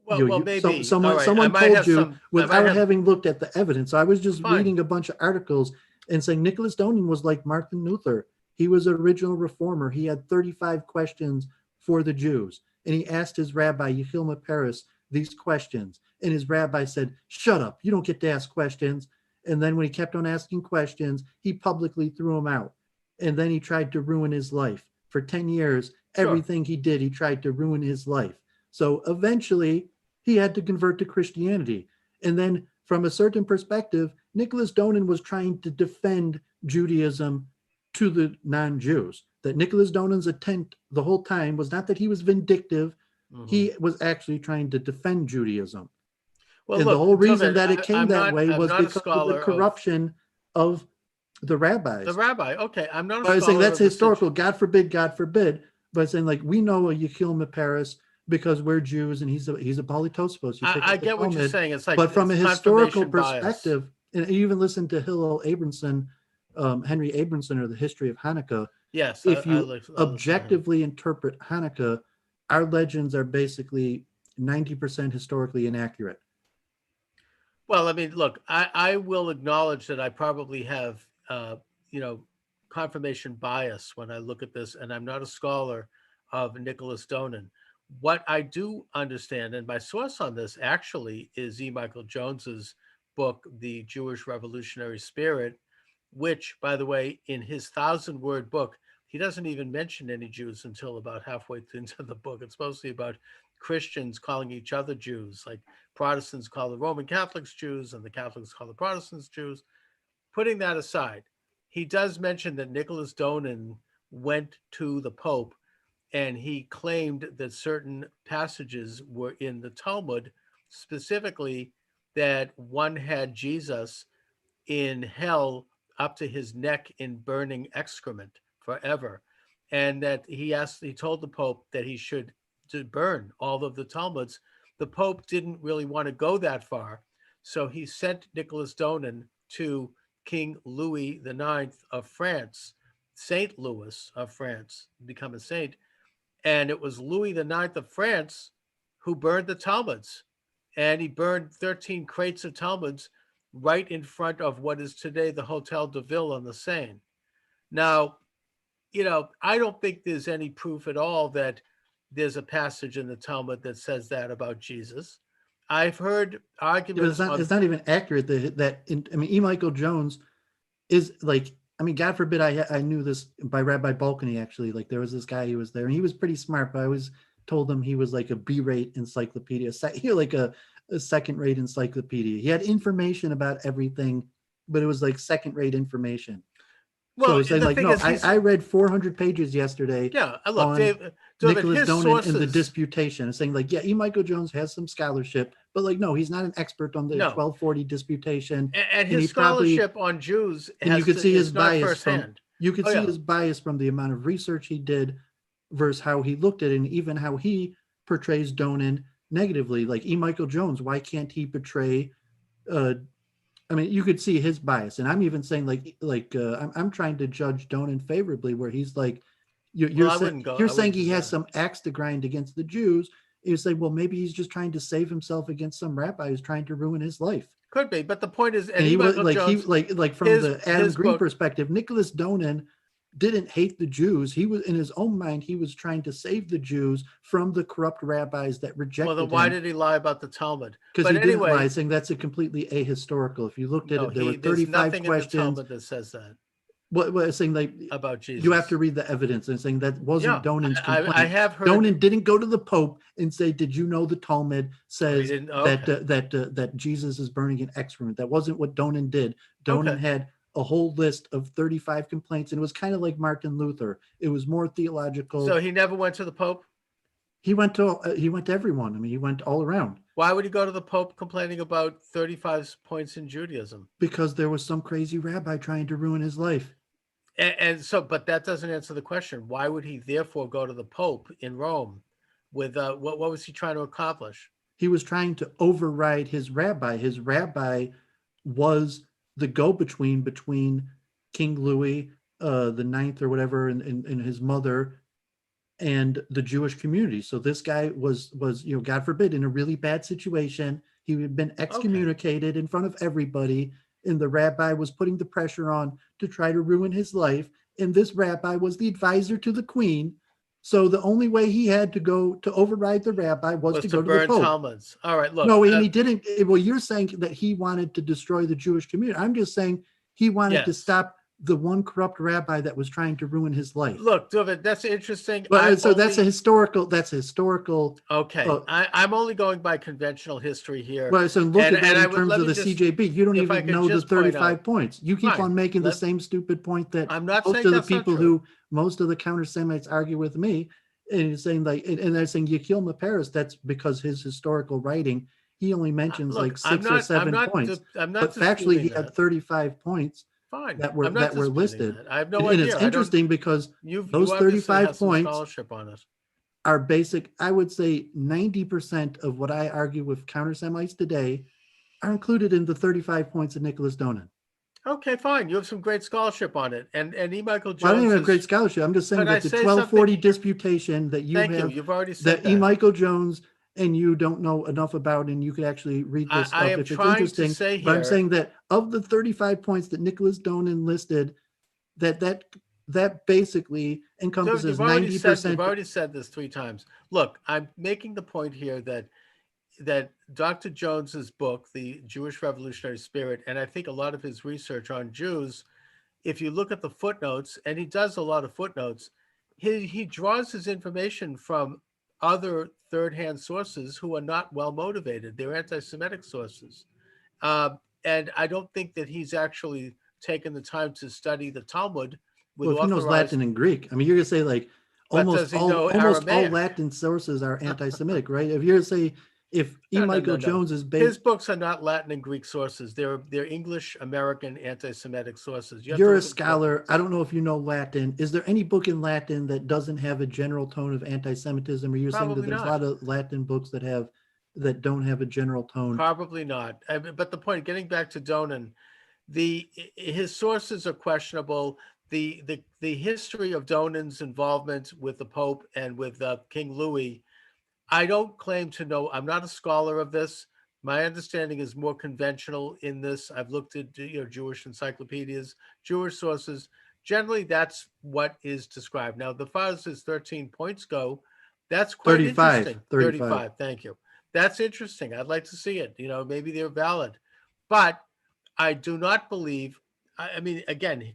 Well, maybe. All right, someone told you I might without have having looked at the evidence. I was just fine. reading a bunch of articles and saying Nicholas Donin was like Martin Luther. He was an original reformer. He had 35 questions for the Jews, and he asked his rabbi Yehilma Paris these questions, and his rabbi said, "Shut up! You don't get to ask questions." And then when he kept on asking questions, he publicly threw him out. And then he tried to ruin his life for 10 years. Sure. Everything he did, he tried to ruin his life. So eventually, he had to convert to Christianity. And then, from a certain perspective, Nicholas Donin was trying to defend Judaism to the non Jews. That Nicholas Donin's intent the whole time was not that he was vindictive, Hmm. he was actually trying to defend Judaism. Well, And the look, whole reason Dovid, that it came that way I'm was not a because of the scholar of corruption of the the rabbis. rabbi. Okay, I'm not a But I was saying scholar that's of the historical. situation. God forbid, God forbid. But I'm saying like we know a Yehilma Paris because we're Jews and he's a polytospos. You pick I up the get what you're Talmud. saying. It's like But from it's a historical confirmation bias. perspective, and you even listen to Hillel Abramson, Henry Abramson, or the history of Hanukkah. Yes, If you I listen to him. objectively interpret Hanukkah, our legends are basically 90% historically inaccurate. Well, I mean, look, I will acknowledge that I probably have, you know, confirmation bias when I look at this, and I'm not a scholar of Nicholas Donin. What I do understand, and my source on this actually is E. Michael Jones's book, The Jewish Revolutionary Spirit, which, by the way, in his 1,000-word book, he doesn't even mention any Jews until about halfway into the book. It's mostly about Christians calling each other Jews, like Protestants call the Roman Catholics Jews and the Catholics call the Protestants Jews. Putting that aside, he does mention that Nicholas Donin went to the Pope and he claimed that certain passages were in the Talmud, specifically that one had Jesus in hell up to his neck in burning excrement forever, and that he told the Pope that he should to burn all of the Talmuds. The Pope didn't really want to go that far, so he sent Nicholas Donin to King Louis IX of France, Saint Louis of France, become a saint, and it was Louis IX of France who burned the Talmuds, and he burned 13 crates of Talmuds right in front of what is today the Hotel de Ville on the Seine. Now, I don't think there's any proof at all that there's a passage in the Talmud that says that about Jesus. I've heard arguments. It's not even accurate E. Michael Jones is like, God forbid I knew this by Rabbi Balkany, actually. Like, there was this guy who was there and he was pretty smart, but I always told him he was like a B-rate encyclopedia, like a second-rate encyclopedia. He had information about everything, but it was like second-rate information. Well, so it's like, I read 400 pages yesterday. Yeah, look, Nicholas Donin in the disputation. It's saying like, E. Michael Jones has some scholarship, but like, no, he's not an expert on the 1240 disputation. And his scholarship on Jews, you could see his bias his bias from the amount of research he did versus how he looked at it, and even how he portrays Donin negatively. Like E. Michael Jones, why can't he portray? You could see his bias, and I'm even saying I'm trying to judge Donin favorably, where he's like, you're saying he has some axe to grind against the Jews. You say, well, maybe he's just trying to save himself against some rabbi who's trying to ruin his life. Could be, but the point is, and he was from the Adam Green perspective, Nicholas Donin didn't hate the Jews. He was, in his own mind, he was trying to save the Jews from the corrupt rabbis that rejected him. Well, then why did he lie about the Talmud? Because he didn't lie, saying that's a completely ahistorical. If you looked at it, there were 35 questions. In the Talmud that says that. Well, saying like about Jesus, you have to read the evidence, and saying that wasn't Donin's complaint. I have heard Donin didn't go to the Pope and say, "Did you know the Talmud says that Jesus is burning in excrement?" That wasn't what Donin did. Donin had a whole list of 35 complaints, and it was kind of like Martin Luther. It was more theological. So he never went to the Pope? He went to everyone. He went all around. Why would he go to the Pope complaining about 35 points in Judaism? Because there was some crazy rabbi trying to ruin his life. And so, but that doesn't answer the question. Why would he therefore go to the Pope in Rome with what was he trying to accomplish? He was trying to override his rabbi. His rabbi was the go-between between King Louis the Ninth or whatever and his mother and the Jewish community. So this guy was God forbid, in a really bad situation. He had been excommunicated in front of everybody, and the rabbi was putting the pressure on to try to ruin his life. And this rabbi was the advisor to the queen. So the only way he had to go to override the rabbi was to go to the Pope. Talmuds. All right, look. No, and he didn't. Well, you're saying that he wanted to destroy the Jewish community. I'm just saying he wanted to stop the one corrupt rabbi that was trying to ruin his life. Look, Dooovid, that's interesting. But that's a historical. Okay, I'm only going by conventional history here. Well, so look at that in terms of the CJB. You don't even know the 35 points. You keep on making the same stupid point that I'm not most of the people who most of the counter-Semites argue with me, and you're saying and they're saying Yechiel Maperis. That's because his historical writing, he only mentions 6 or 7 points. But factually, he had 35 points. Fine. That were listed. I have no idea. And it's interesting because those 35 points are basic. I would say 90% of what I argue with counter-Semites today are included in the 35 points of Nicholas Donin. Okay, fine. You have some great scholarship on it. And E. Michael Jones. I don't even have great scholarship. I'm just saying that the 1240 disputation that you have, you've already said that E. Michael Jones and you don't know enough about, and you could actually read this stuff if it's interesting. But I'm saying that of the 35 points that Nicholas Donin listed, that that basically encompasses You've 90%. already said this 3 times. Look, I'm making the point here that Dr. Jones's book, The Jewish Revolutionary Spirit, and I think a lot of his research on Jews, if you look at the footnotes, and he does a lot of footnotes, he draws his information from other third-hand sources who are not well motivated. They're anti-Semitic sources. And I don't think that he's actually taken the time to study the Talmud with Well, if he knows authorized. Latin and Greek, I mean, you're gonna say like But does he know almost all Aramaic? Latin sources are anti-Semitic, right? If you're gonna say if E. Michael Jones is based, His books are not Latin and Greek sources. They're English American anti-Semitic sources. you're a scholar. I don't know if you know Latin. Is there any book in Latin that doesn't have a general tone of anti-Semitism? Or you're saying that Probably there's a not. lot of Latin books that don't have a general tone? Probably not. But the point, getting back to Donin, his sources are questionable. The history of Donin's involvement with the Pope and with King Louis, I don't claim to know. I'm not a scholar of this. My understanding is more conventional in this. I've looked at Jewish encyclopedias, Jewish sources. Generally, that's what is described. Now, the far as his 13 points go, that's quite 35, interesting. 35. 35. Thank you. That's interesting. I'd like to see it. Maybe they're valid, but I do not believe. I mean, again,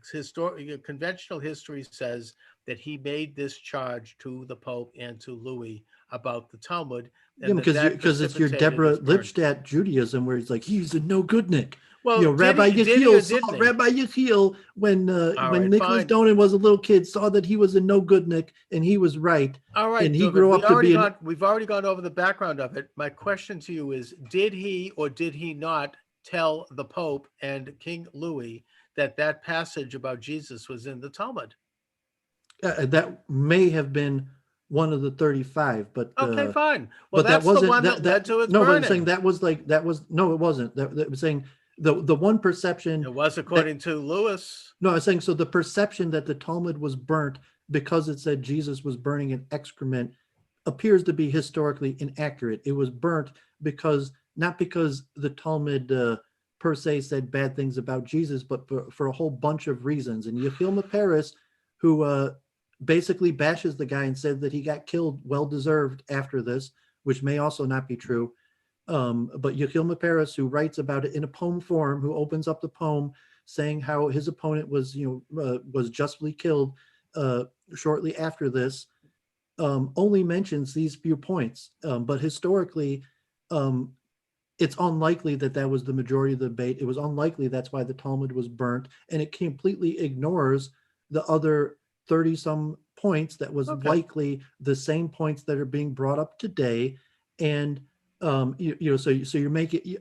conventional history says that he made this charge to the Pope and to Louis about the Talmud. Yeah, because it's your Deborah Lipstadt Judaism, where it's like he's a no goodnik. Well, Rabbi Yechiel, when Nicholas Donin was a little kid, saw that he was a no goodnik and he was right. All right, and he grew up to be. We've already gone over the background of it. My question to you is: did he or did he not tell the Pope and King Louis that passage about Jesus was in the Talmud? That may have been one of the 35, but okay, fine. Well, but that's that wasn't the one that led to its no. burning. But I'm saying no, it wasn't. That was saying the one perception. It was according to Lewis. No, I was saying so. The perception that the Talmud was burnt because it said Jesus was burning an excrement appears to be historically inaccurate. It was burnt not because the Talmud per se said bad things about Jesus, but for a whole bunch of reasons. And Yechiel Paris, who basically bashes the guy and said that he got killed well-deserved after this, which may also not be true. But Yechiel Paris, who writes about it in a poem form, who opens up the poem saying how his opponent was justly killed shortly after this, only mentions these few points. But historically, it's unlikely that was the majority of the debate. It was unlikely that's why the Talmud was burnt, and it completely ignores the other 30-some points that was likely the same points that are being brought up today. And so you're making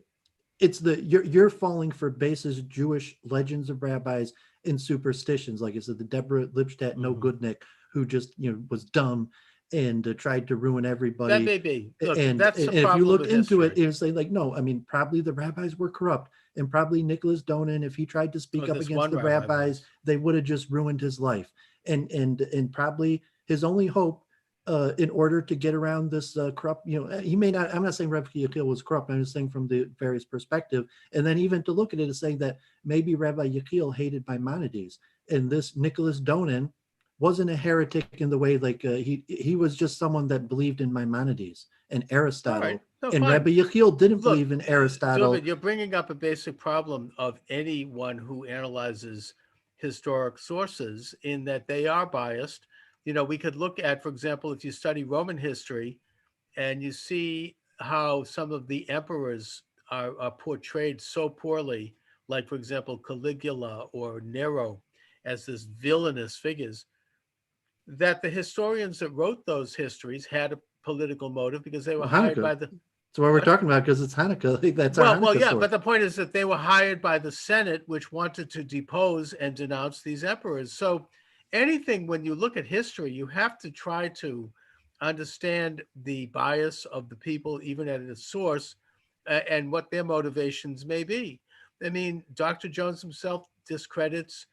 you're falling for basis Jewish legends of rabbis and superstitions, like I said, the Deborah Lipstadt no goodnik, who just was dumb and tried to ruin everybody. That may be. Look, and if you look into it, it's like no. I mean, probably the rabbis were corrupt, and probably Nicholas Donin, if he tried to speak up against the rabbis, they would have just ruined his life. And probably his only hope, in order to get around this corrupt, he may not. I'm not saying Rabbi Yechiel was corrupt. I'm just saying from the various perspective, and then even to look at it as saying that maybe Rabbi Yechiel hated Maimonides, and this Nicholas Donin wasn't a heretic in the way like he was just someone that believed in Maimonides and Aristotle. Right. No, and fine. Rabbi Yechiel didn't believe in Aristotle. Dooovid, you're bringing up a basic problem of anyone who analyzes historic sources in that they are biased. We could look at, for example, if you study Roman history and you see how some of the emperors are portrayed so poorly, like, for example, Caligula or Nero as this villainous figures, that the historians that wrote those histories had a political motive because they were hired by the... That's what we're talking about, because it's Hanukkah. That's well, yeah, but the point is that they were hired by the Senate, which wanted to depose and denounce these emperors. So anything, when you look at history, you have to try to understand the bias of the people, even at its source, and what their motivations may be. I mean, Dr. Jones himself discredits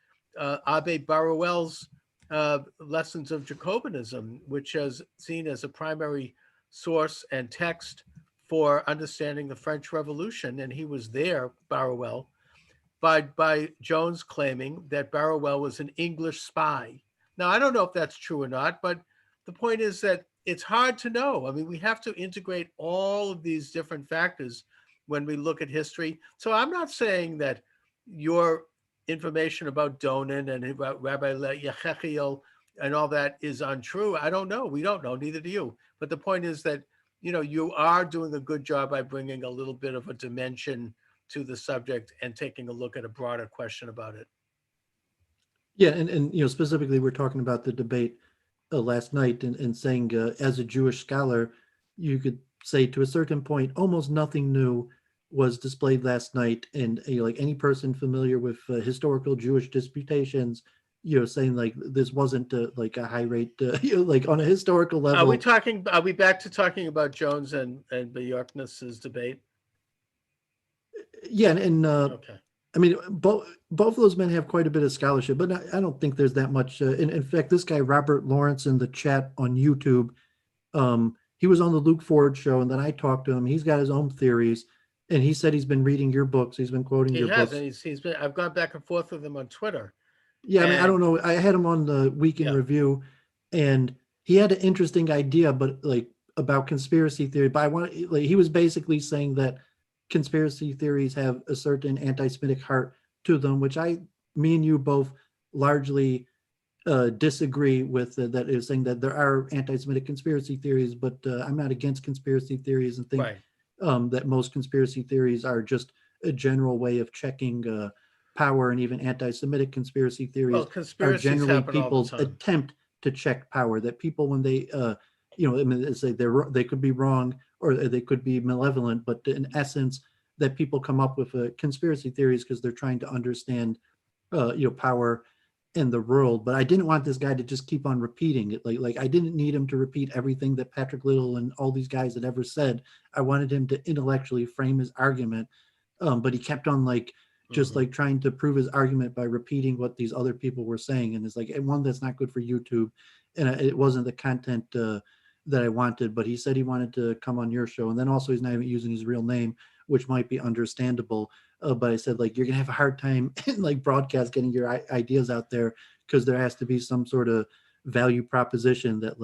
Abbe Baruel's Lessons of Jacobinism, which is seen as a primary source and text for understanding the French Revolution. And he was there, Baruel, by Jones claiming that Baruel was an English spy Now, I don't know if that's true or not, but the point is that it's hard to know. I mean, we have to integrate all of these different factors when we look at history. So I'm not saying that your information about Donin and about Rabbi Yechiel and all that is untrue. I don't know. We don't know. Neither do you. But the point is that, you are doing a good job by bringing a little bit of a dimension to the subject and taking a look at a broader question about it. Yeah, and specifically, we're talking about the debate last night, and saying, as a Jewish scholar, you could say to a certain point, almost nothing new was displayed last night, and like any person familiar with historical Jewish disputations, saying like this wasn't like a high rate, like on a historical level. Are we back to talking about Jones and Bjorkness's debate? Yeah, and Okay. I mean, both of those men have quite a bit of scholarship, but I don't think there's that much. In fact, this guy Robert Lawrence in the chat on YouTube, he was on the Luke Ford show, and then I talked to him. He's got his own theories, and he said he's been reading your books. He's been quoting your books. And he's been. I've gone back and forth with him on Twitter. Yeah, I mean, I don't know. I had him on the Week in Review, and he had an interesting idea, but like about conspiracy theory. But he was basically saying that conspiracy theories have a certain anti-Semitic heart to them, which me and you both largely disagree with. That is saying that there are anti-Semitic conspiracy theories, but I'm not against conspiracy theories, and think that most conspiracy theories are just a general way of checking power, and even anti-Semitic conspiracy theories are generally people's attempt to check power. That people, when they say they could be wrong or they could be malevolent, but in essence, that people come up with conspiracy theories because they're trying to understand, power in the world. But I didn't want this guy to just keep on repeating it. Like I didn't need him to repeat everything that Patrick Little and all these guys had ever said. I wanted him to intellectually frame his argument, but he kept on just like trying to prove his argument by repeating what these other people were saying, and it's like, one, that's not good for YouTube, and it wasn't the content that I wanted. But he said he wanted to come on your show, and then also he's not even using his real name, which might be understandable. But I said, like, you're gonna have a hard time in like broadcast getting your ideas out there, because there has to be some sort of value proposition that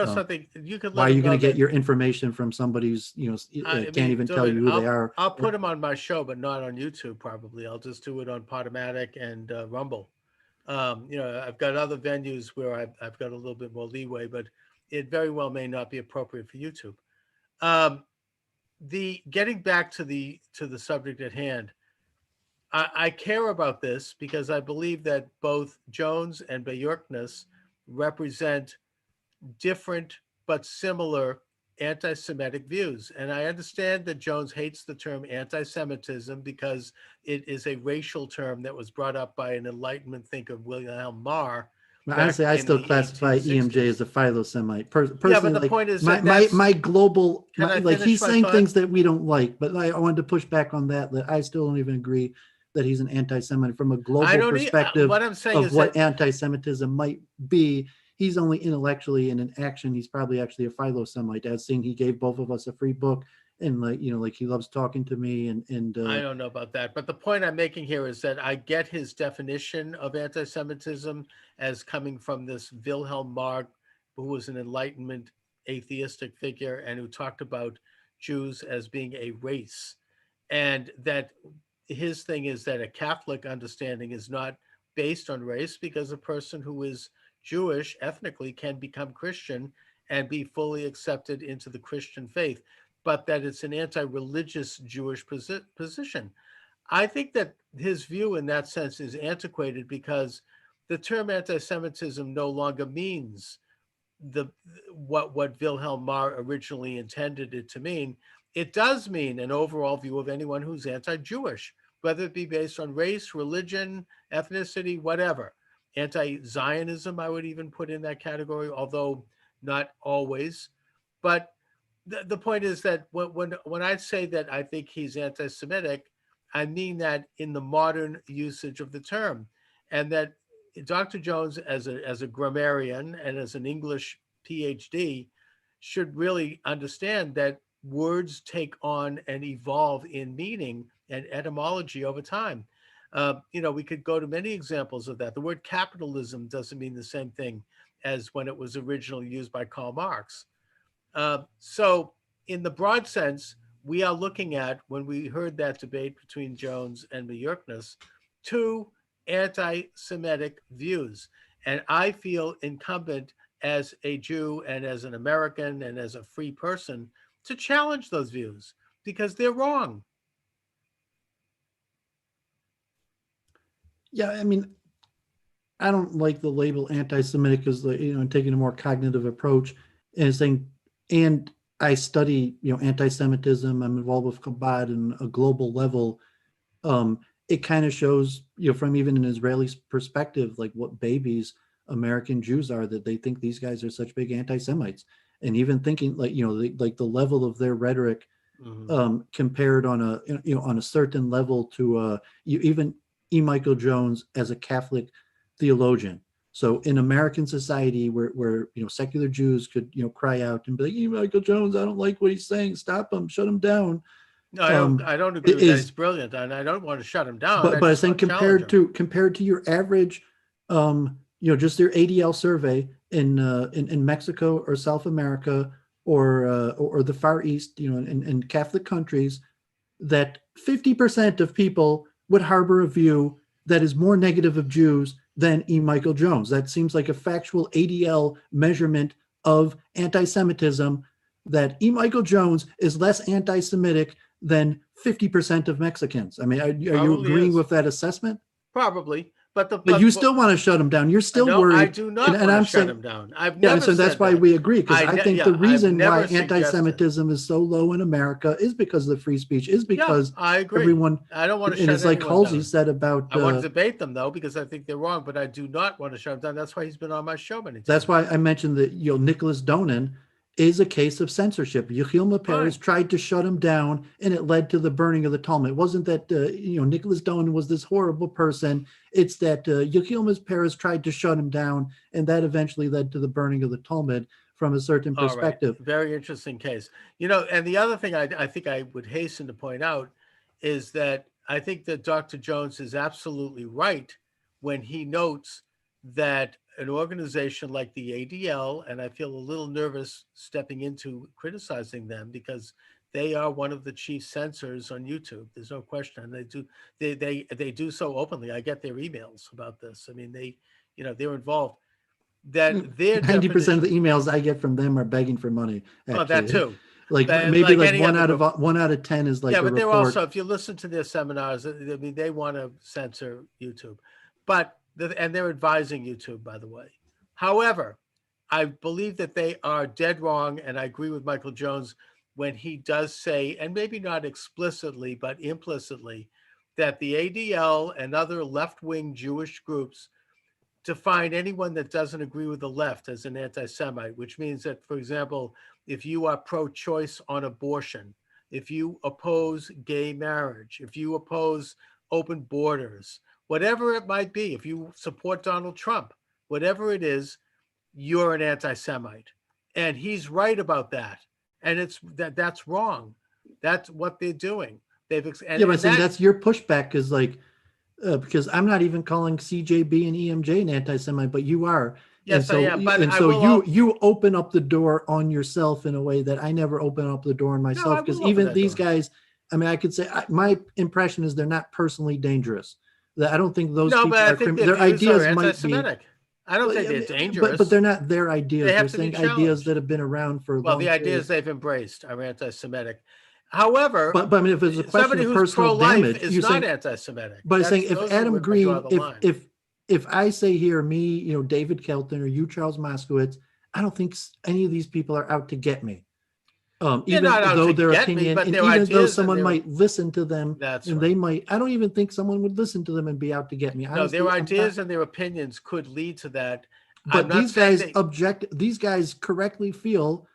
something you could. Why are you going to get your information from somebody who's can't even tell you who they are? I'll put them on my show, but not on YouTube. Probably I'll just do it on Podomatic and Rumble. I've got other venues where I've got a little bit more leeway, but it very well may not be appropriate for YouTube. The getting back to the subject at hand, I care about this because I believe that both Jones and Bjorkness represent different but similar anti-Semitic views. And I understand that Jones hates the term anti-Semitism because it is a racial term that was brought up by an Enlightenment thinker, Wilhelm Marr. Honestly, I still classify EMJ as a philo-Semite. Personally, yeah, but the point is my global, he's saying things that we don't like, but I wanted to push back on that I still don't even agree that he's an anti-Semite from a global perspective what I'm saying of is what anti-Semitism might be. He's only intellectually, and in action, he's probably actually a philo-Semite, as seeing he gave both of us a free book, and he loves talking to me, and I don't know about that, but the point I'm making here is that I get his definition of anti-Semitism as coming from this Wilhelm Marr, who was an Enlightenment atheistic figure and who talked about Jews as being a race, and that his thing is that a Catholic understanding is not based on race, because a person who is Jewish ethnically can become Christian and be fully accepted into the Christian faith, but that it's an anti-religious Jewish position. I think that his view in that sense is antiquated, because the term anti-Semitism no longer means what Wilhelm Marr originally intended it to mean. It does mean an overall view of anyone who's anti-Jewish, whether it be based on race, religion, ethnicity, whatever. Anti-Zionism, I would even put in that category, although not always. But the point is that when I say that I think he's anti-Semitic, I mean that in the modern usage of the term, and that Dr. Jones, as a grammarian and as an English PhD, should really understand that words take on and evolve in meaning and etymology over time. We could go to many examples of that. The word capitalism doesn't mean the same thing as when it was originally used by Karl Marx. So in the broad sense, we are looking at, when we heard that debate between Jones and Mayorkas, two anti-Semitic views. And I feel incumbent as a Jew and as an American and as a free person to challenge those views because they're wrong. Yeah, I mean, I don't like the label anti-Semitic because, taking a more cognitive approach and saying, and I study, anti-Semitism. I'm involved with Chabad in a global level. It kind of shows, from even an Israeli perspective, like what babies American Jews are, that they think these guys are such big anti-Semites, and even thinking like, like the level of their rhetoric compared on a certain level to even E. Michael Jones as a Catholic theologian. So in American society where secular Jews could cry out and be like, E. Michael Jones, I don't like what he's saying, stop him, shut him down. No, I don't agree with that. He's brilliant, and I don't want to shut him down. But I think compared to your average, just their ADL survey in Mexico or South America or the Far East, in Catholic countries, that 50% of people would harbor a view that is more negative of Jews than E. Michael Jones. That seems like a factual ADL measurement of anti-Semitism, that E. Michael Jones is less anti-Semitic than 50% of Mexicans. I mean, are you agreeing with that assessment? Probably. But you still want to shut him down. You're still worried. I do not want to shut him down. I've never so that's why we agree, because I think the reason why anti-Semitism is so low in America is because of the free speech, is because I agree. Everyone. I don't want to shut anyone down. And it's like Halsey said about. I want to debate them, though, because I think they're wrong, but I do not want to shut them down. That's why he's been on my show many times. That's why I mentioned that Nicholas Donin is a case of censorship. Yechiel Peres tried to shut him down, and it led to the burning of the Talmud. It wasn't that Nicholas Donin was this horrible person. It's that Yechiel Peres tried to shut him down, and that eventually led to the burning of the Talmud from a certain perspective. Right. Very interesting case. And the other thing I think I would hasten to point out is that I think that Dr. Jones is absolutely right when he notes that an organization like the ADL, and I feel a little nervous stepping into criticizing them because they are one of the chief censors on YouTube. There's no question. They do so openly. I get their emails about this. I mean, they're involved. That their 90% of the emails I get from them are begging for money. Actually. Oh, that too. Like maybe like one out of 10 is like but they're also, if you listen to their seminars, I mean, they want to censor YouTube, and they're advising YouTube, by the way. However, I believe that they are dead wrong, and I agree with Michael Jones when he does say, and maybe not explicitly, but implicitly, that the ADL and other left-wing Jewish groups define anyone that doesn't agree with the left as an anti-Semite, which means that, for example, if you are pro-choice on abortion, if you oppose gay marriage, if you oppose open borders, whatever it might be, if you support Donald Trump, whatever it is, you're an anti-Semite. And he's right about that. And that's wrong. That's what they're doing. That's your pushback is like, because I'm not even calling CJB and EMJ an anti-Semite, but you are. Yes, I am. But you open up the door on yourself in a way that I never open up the door on myself, because even these guys, I mean, I could say my impression is they're not personally dangerous. That I don't think those people are their ideas might be. I don't think they're dangerous. But they're not their ideas. They're saying ideas that have been around for a long the ideas they've embraced are anti-Semitic. However, but I mean, if it's a question of personal damage, is not anti-Semitic. But I'm saying if Adam Green, if I say here, me, David Kelton, or you, Charles Moscowitz, I don't think any of these people are out to get me. Even though their opinion, and even though someone might listen to them, and they might, I don't even think someone would listen to them and be out to get me. No, their ideas and their opinions could lead to that. But these guys these guys correctly feel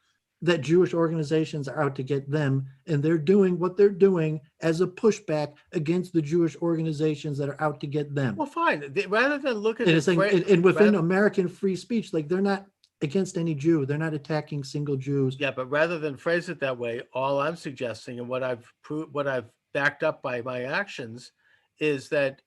that Jewish organizations are out to get them, and they're doing what they're doing as a pushback against the Jewish organizations that are out to get them. Well, fine. Rather than look at and within American free speech, like they're not against any Jew. They're not attacking single Jews. Yeah, but rather than phrase it that way, all I'm suggesting and what I've backed up by my actions is that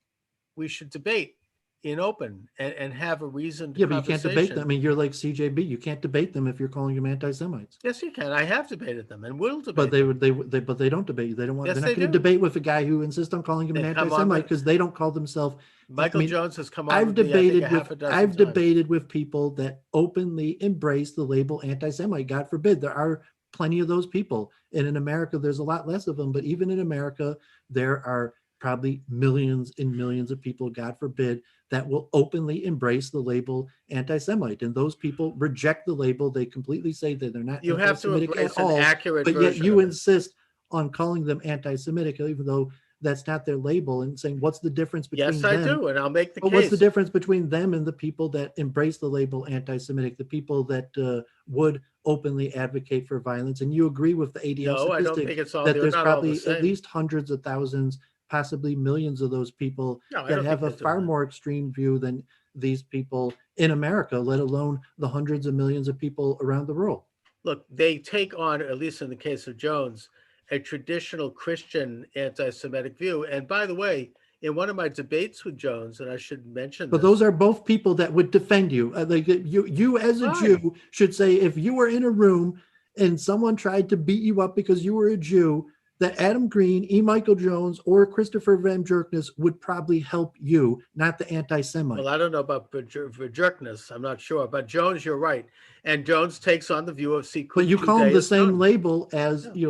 we should debate in open and have a reasoned Yeah, but you can't debate them. I conversation. mean, you're like CJB. You can't debate them if you're calling them anti-Semites. Yes, you can. I have debated them and will But debate them. but they don't debate you. They don't want. Yes, They're they not going to do. debate with a guy who insists on calling him an They come on anti-Semite with because they don't call themselves. I Michael mean, Jones has come on with me, I think, a half a dozen I've times. debated with people that openly embrace the label anti-Semite. God forbid, there are plenty of those people, and in America, there's a lot less of them. But even in America, there are probably millions and millions of people, God forbid, that will openly embrace the label anti-Semite. And those people reject the label. They completely say that they're not You have to anti-Semitic embrace at an all, accurate but yet version you of it. insist on calling them anti-Semitic, even though that's not their label, and saying, what's the difference between Yes, I them? do, and I'll make the But what's the case. difference between them and the people that embrace the label anti-Semitic, the people that would openly advocate for violence? And you agree with the ADL No, I don't statistic think it's all. that They're there's not all the probably at same. least hundreds of thousands, possibly millions of those people No, I that don't have think a they're doing far that. more extreme view than these people in America, let alone the hundreds of millions of people around the world. Look, they take on, at least in the case of Jones, a traditional Christian anti-Semitic view. And by the way, in one of my debates with Jones, and I should mention But this, those are both people that would defend you. Like you as a Fine. Jew should say, if you were in a room and someone tried to beat you up because you were a Jew, that Adam Green, E. Michael Jones, or Christopher Van Jerkness would probably help you, not the anti-Semite. well, I don't know about Vajerkness. I'm not sure. But Jones, you're right. And Jones takes on the view of Sikut But you call him the Judaism. same label as, Yeah.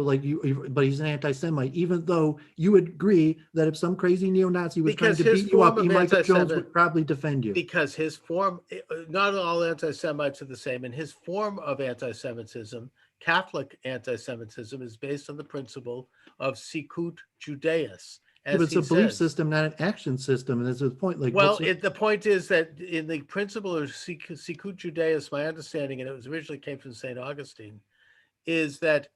but he's an anti-Semite, even though you would agree that if some crazy neo-Nazi was Because trying to his beat you up, form E. of Michael Jones anti-Semit- would probably defend you. Because his form, not all anti-Semites are the same, and his form of anti-Semitism, Catholic anti-Semitism, is based on the principle of Sikut Judaeus, Yeah, as but it's he a belief says. system, not an action system. And that's the point. Like, Well, what's the point is that in the principle of Sikut Judaeus, my understanding, and it was originally came from St. Augustine, is that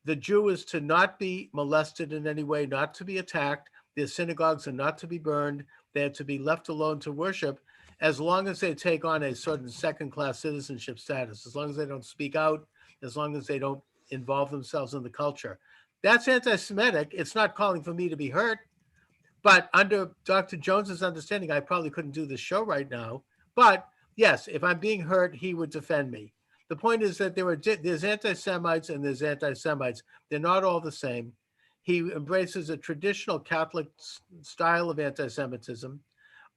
the Jew is to not be molested in any way, not to be attacked. Their synagogues are not to be burned. They're to be left alone to worship, as long as they take on a certain second-class citizenship status, as long as they don't speak out, as long as they don't involve themselves in the culture. That's anti-Semitic. It's not calling for me to be hurt. But under Dr. Jones's understanding, I probably couldn't do this show right now. But yes, if I'm being hurt, he would defend me. The point is that there's anti-Semites and there's anti-Semites. They're not all the same. He embraces a traditional Catholic style of anti-Semitism.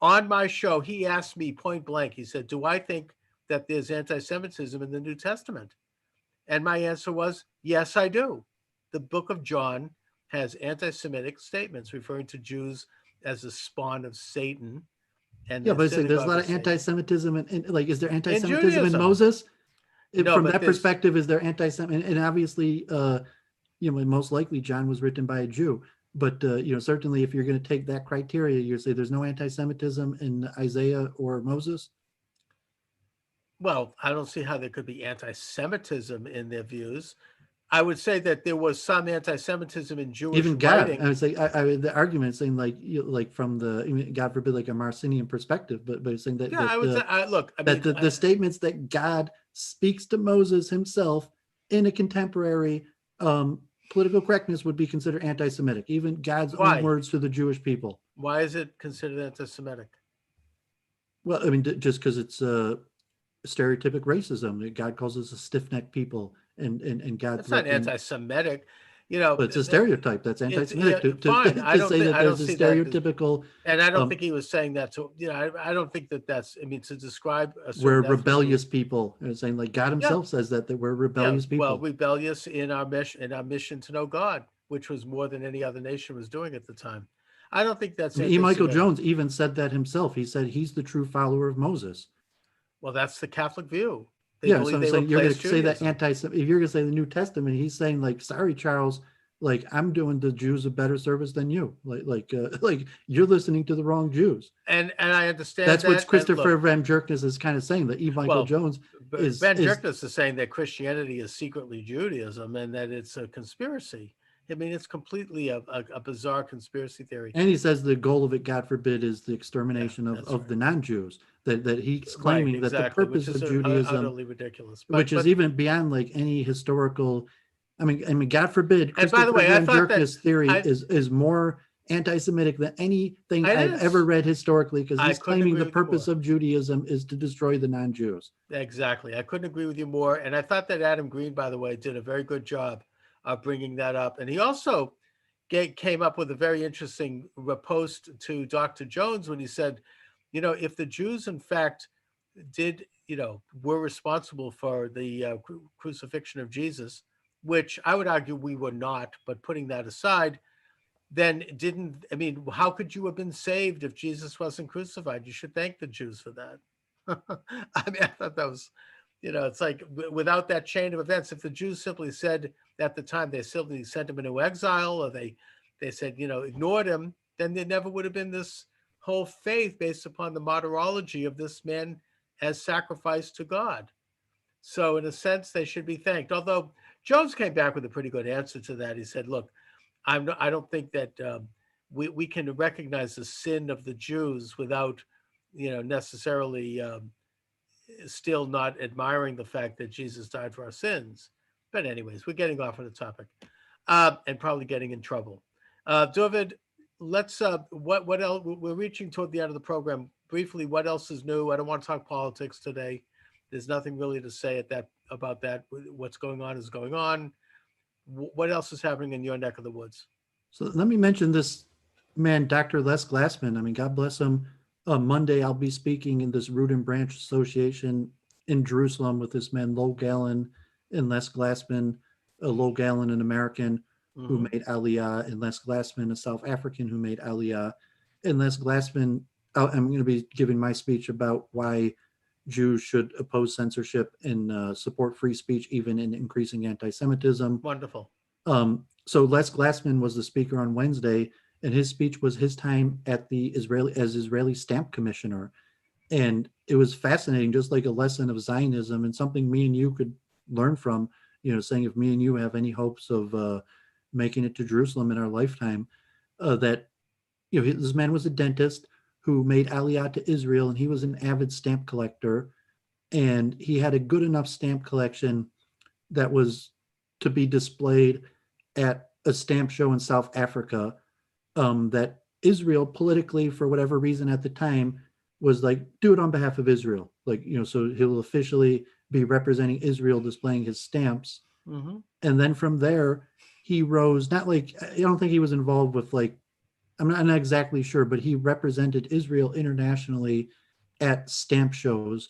On my show, he asked me point blank, he said, do I think that there's anti-Semitism in the New Testament? And my answer was, yes, I do. The book of John has anti-Semitic statements referring to Jews as the spawn of Satan. And yeah, but it's like there's a synagogue lot of of Satan. anti-Semitism, and like, is there anti-Semitism in Judaism. Moses? No, From but that there's- perspective, is there anti-Semitism? And obviously, most likely John was written by a Jew. But certainly, if you're going to take that criteria, you say there's no anti-Semitism in Isaiah or Moses. Well, I don't see how there could be anti-Semitism in their views. I would say that there was some anti-Semitism in Jewish Even God, writing. I would say, the argument saying like from the, God forbid, like a Marcionian perspective, but it's saying that Yeah, I would say, look, I mean, that the statements that God speaks to Moses himself in a contemporary political correctness would be considered anti-Semitic, even God's Why? own words to the Jewish people. Why is it considered anti-Semitic? Well, I mean, just because it's stereotypic racism. God calls us a stiff-necked people, and God. That's not anti-Semitic, but it's a stereotype. That's anti-Semitic fine. I don't say think, that I don't there's a see that as- stereotypical. and I don't think he was saying that to, I don't think that's, I mean, to describe a certain We're ethnicity- rebellious people. And saying like God himself says that we're rebellious people. Well, rebellious in our mission to know God, which was more than any other nation was doing at the time. I don't think that's. E. Michael anti-Semitic. Jones even said that himself. He said he's the true follower of Moses. Well, that's the Catholic view. They Yeah, believe so I'm they saying you're going replaced to say that Judaism. if you're going to say the New Testament, he's saying like, sorry, Charles, like I'm doing the Jews a better service than you. Like you're listening to the wrong Jews. And I understand That's that. what Christopher Van Jerkness is kind of saying, that E. Michael Jones is. Van Jerkness is saying that Christianity is secretly Judaism and that it's a conspiracy. I mean, it's completely a bizarre conspiracy theory. And he says the goal of it, God forbid, is the extermination of the non-Jews. That he's claiming that the purpose of Judaism, utterly ridiculous, which is even beyond like any historical. I mean, God forbid. And by the way, I Van thought that Jerkness theory is more anti-Semitic than anything It I've is. ever read historically, because I he's couldn't claiming agree the with you purpose more. of Judaism is to destroy the non-Jews. Exactly. I couldn't agree with you more. And I thought that Adam Green, by the way, did a very good job of bringing that up. And he also came up with a very interesting post to Dr. Jones when he said, if the Jews, in fact, did, were responsible for the crucifixion of Jesus, which I would argue we were not, but putting that aside, then how could you have been saved if Jesus wasn't crucified? You should thank the Jews for that. I thought that was, it's like without that chain of events, if the Jews simply said at the time, they simply sent him into exile, or they said, ignored him, then there never would have been this whole faith based upon the martyrology of this man as sacrifice to God. So in a sense, they should be thanked. Although Jones came back with a pretty good answer to that. He said, look, I don't think that we can recognize the sin of the Jews without, necessarily still not admiring the fact that Jesus died for our sins. But anyways, we're getting off of the topic and probably getting in trouble. Dooovid, let's, what else? We're reaching toward the end of the program. Briefly, what else is new? I don't want to talk politics today. There's nothing really to say about that. What's going on is going on. What else is happening in your neck of the woods? So let me mention this man, Dr. Les Glassman. I mean, God bless him. Monday, I'll be speaking in this Root and Branch Association in Jerusalem with this man, Lowell Gallen and Les Glassman. Lowell Gallen, an American who made Aliyah, and Les Glassman, a South African who made Aliyah. And Les Glassman, I'm going to be giving my speech about why Jews should oppose censorship and support free speech, even in increasing anti-Semitism. Wonderful. So Les Glassman was the speaker on Wednesday, and his speech was his time at the Israeli stamp commissioner. And it was fascinating, just like a lesson of Zionism and something me and you could learn from, saying if me and you have any hopes of making it to Jerusalem in our lifetime, that, this man was a dentist who made Aliyah to Israel, and he was an avid stamp collector. And he had a good enough stamp collection that was to be displayed at a stamp show in South Africa, that Israel politically, for whatever reason at the time, was like, do it on behalf of Israel. Like, so he'll officially be representing Israel, displaying his stamps. Mm-hmm. And then from there, he rose, not like, I don't think he was involved with like, I'm not exactly sure, but he represented Israel internationally at stamp shows,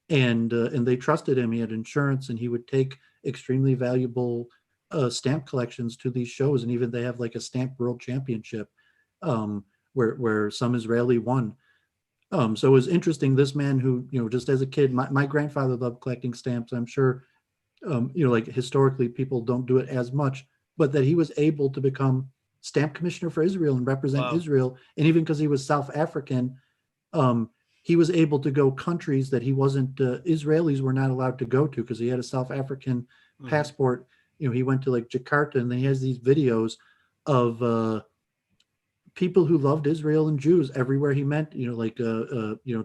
and they trusted him. He had insurance, and he would take extremely valuable stamp collections to these shows, and even they have like a stamp world championship where some Israeli won. So it was interesting. This man who, just as a kid, my grandfather loved collecting stamps. I'm sure, like historically people don't do it as much, but that he was able to become stamp commissioner for Israel and represent Israel. And even because he was South African, he was able to go countries that he wasn't, Israelis were not allowed to go to because he had a South African passport. He went to like Jakarta, and then he has these videos of people who loved Israel and Jews everywhere he went,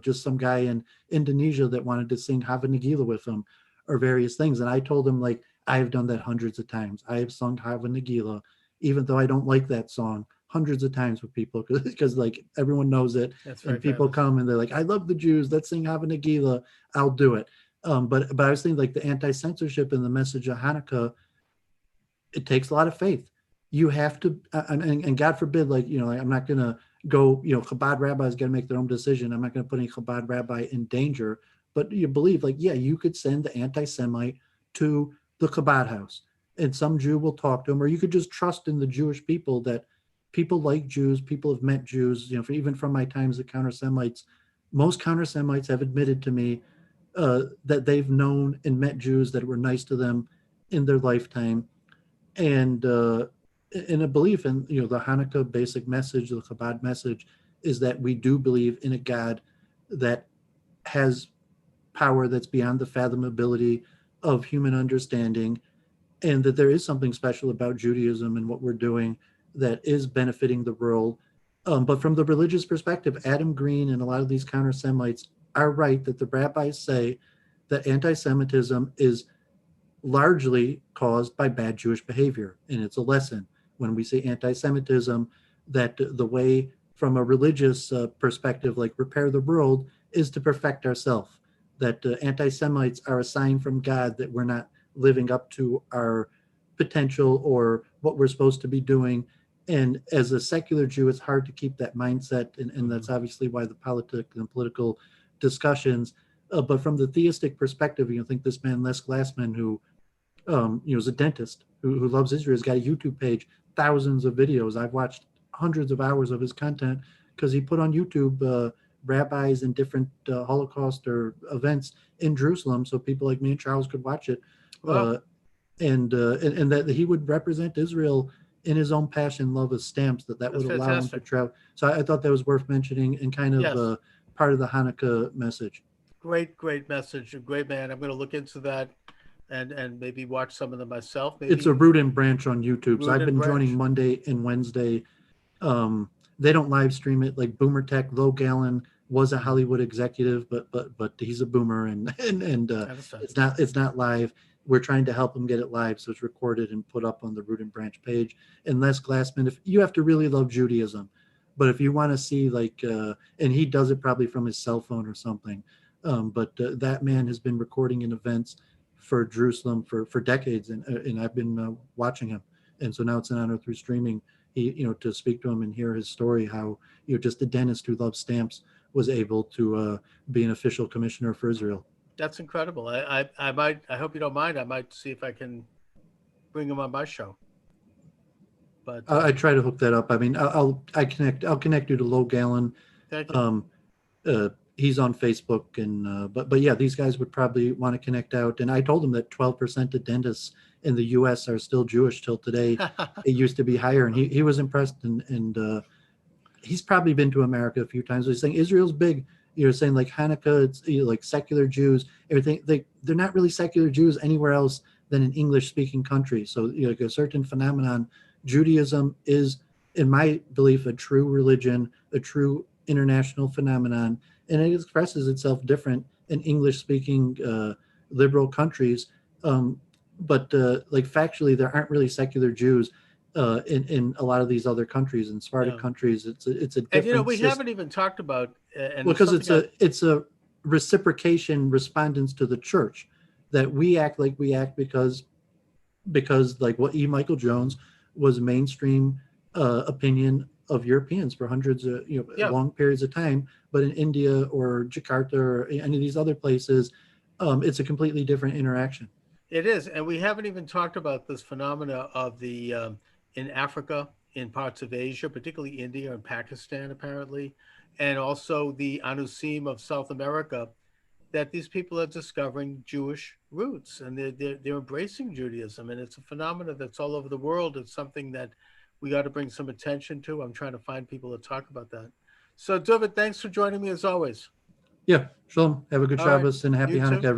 just some guy in Indonesia that wanted to sing Hava Nagila with him or various things. And I told him, like, I have done that hundreds of times. I have sung Hava Nagila, even though I don't like that song, hundreds of times with people because like everyone knows it. And people come and they're like, I love the Jews. Let's sing Hava Nagila. I'll do it. But I was thinking like the anti-censorship and the message of Hanukkah, it takes a lot of faith. You have to, and God forbid, like, I'm not going to go, Chabad rabbis got to make their own decision. I'm not going to put any Chabad rabbi in danger, but you believe like, yeah, you could send the anti-Semite to the Chabad house and some Jew will talk to him, or you could just trust in the Jewish people that people like Jews, people have met Jews, even from my times at Counter-Semites, most Counter-Semites have admitted to me that they've known and met Jews that were nice to them in their lifetime. And in a belief in, the Hanukkah basic message, the Chabad message, is that we do believe in a God that has power that's beyond the fathomability of human understanding, and that there is something special about Judaism and what we're doing that is benefiting the world. But from the religious perspective, Adam Green and a lot of these counter-Semites are right that the rabbis say that anti-Semitism is largely caused by bad Jewish behavior. And it's a lesson. When we say anti-Semitism, that the way from a religious perspective, like repair the world, is to perfect ourselves. That anti-Semites are a sign from God that we're not living up to our potential or what we're supposed to be doing. And as a secular Jew, it's hard to keep that mindset, and that's obviously why the political discussions. But from the theistic perspective, think this man Les Glassman, who is a dentist who loves Israel, has got a YouTube page, thousands of videos. I've watched hundreds of hours of his content because he put on YouTube rabbis and different Holocaust or events in Jerusalem, so people like me and Charles could watch it. Wow. And that he would represent Israel in his own passion, love of stamps, that That's would allow fantastic. him to travel. So I thought that was worth mentioning, and kind of Yes. part of the Hanukkah message. Great message. A great man. I'm going to look into that and maybe watch some of them myself. Maybe It's a root and branch on YouTube. So Root I've and been joining Branch. Monday and Wednesday. They don't live stream it like Boomer Tech. Low Gallon was a Hollywood executive, but he's a boomer, and I understand. it's not live. We're trying to help him get it live, so it's recorded and put up on the Root and Branch page. And Les Glassman, if you have to really love Judaism, but if you want to see and he does it probably from his cell phone or something. But that man has been recording in events for Jerusalem for decades, and I've been watching him. And so now it's an honor through streaming, to speak to him and hear his story, how just a dentist who loves stamps was able to be an official commissioner for Israel. That's incredible. I might. I hope you don't mind. I might see if I can bring him on my show. But I try to hook that up. I mean, I'll connect you to Low Gallon. thank you. He's on Facebook, and but yeah, these guys would probably want to connect out. And I told him that 12% of dentists in the U.S. are still Jewish till today. It used to be higher, and he was impressed. And he's probably been to America a few times. He's saying Israel's big. You're saying like Hanukkah, it's like secular Jews. Everything they're not really secular Jews anywhere else than in English-speaking countries. So like a certain phenomenon, Judaism is, in my belief, a true religion, a true international phenomenon, and it expresses itself different in English-speaking liberal countries. But like factually, there aren't really secular Jews in a lot of these other countries. In Sephardic countries, it's a different. And we haven't even talked about and because it's a reciprocation respondence to the church, that we act like we act because like what E. Michael Jones was mainstream opinion of Europeans for hundreds of long periods of time, but in India or Jakarta or any of these other places, it's a completely different interaction. It is, and we haven't even talked about this phenomena of the in Africa, in parts of Asia, particularly India and Pakistan, apparently, and also the Anusim of South America, that these people are discovering Jewish roots and they're embracing Judaism, and it's a phenomenon that's all over the world. It's something that we got to bring some attention to. I'm trying to find people to talk about that. So, Dooovid, thanks for joining me as always. Yeah, shalom. Have a good Shabbos and happy Hanukkah, everyone.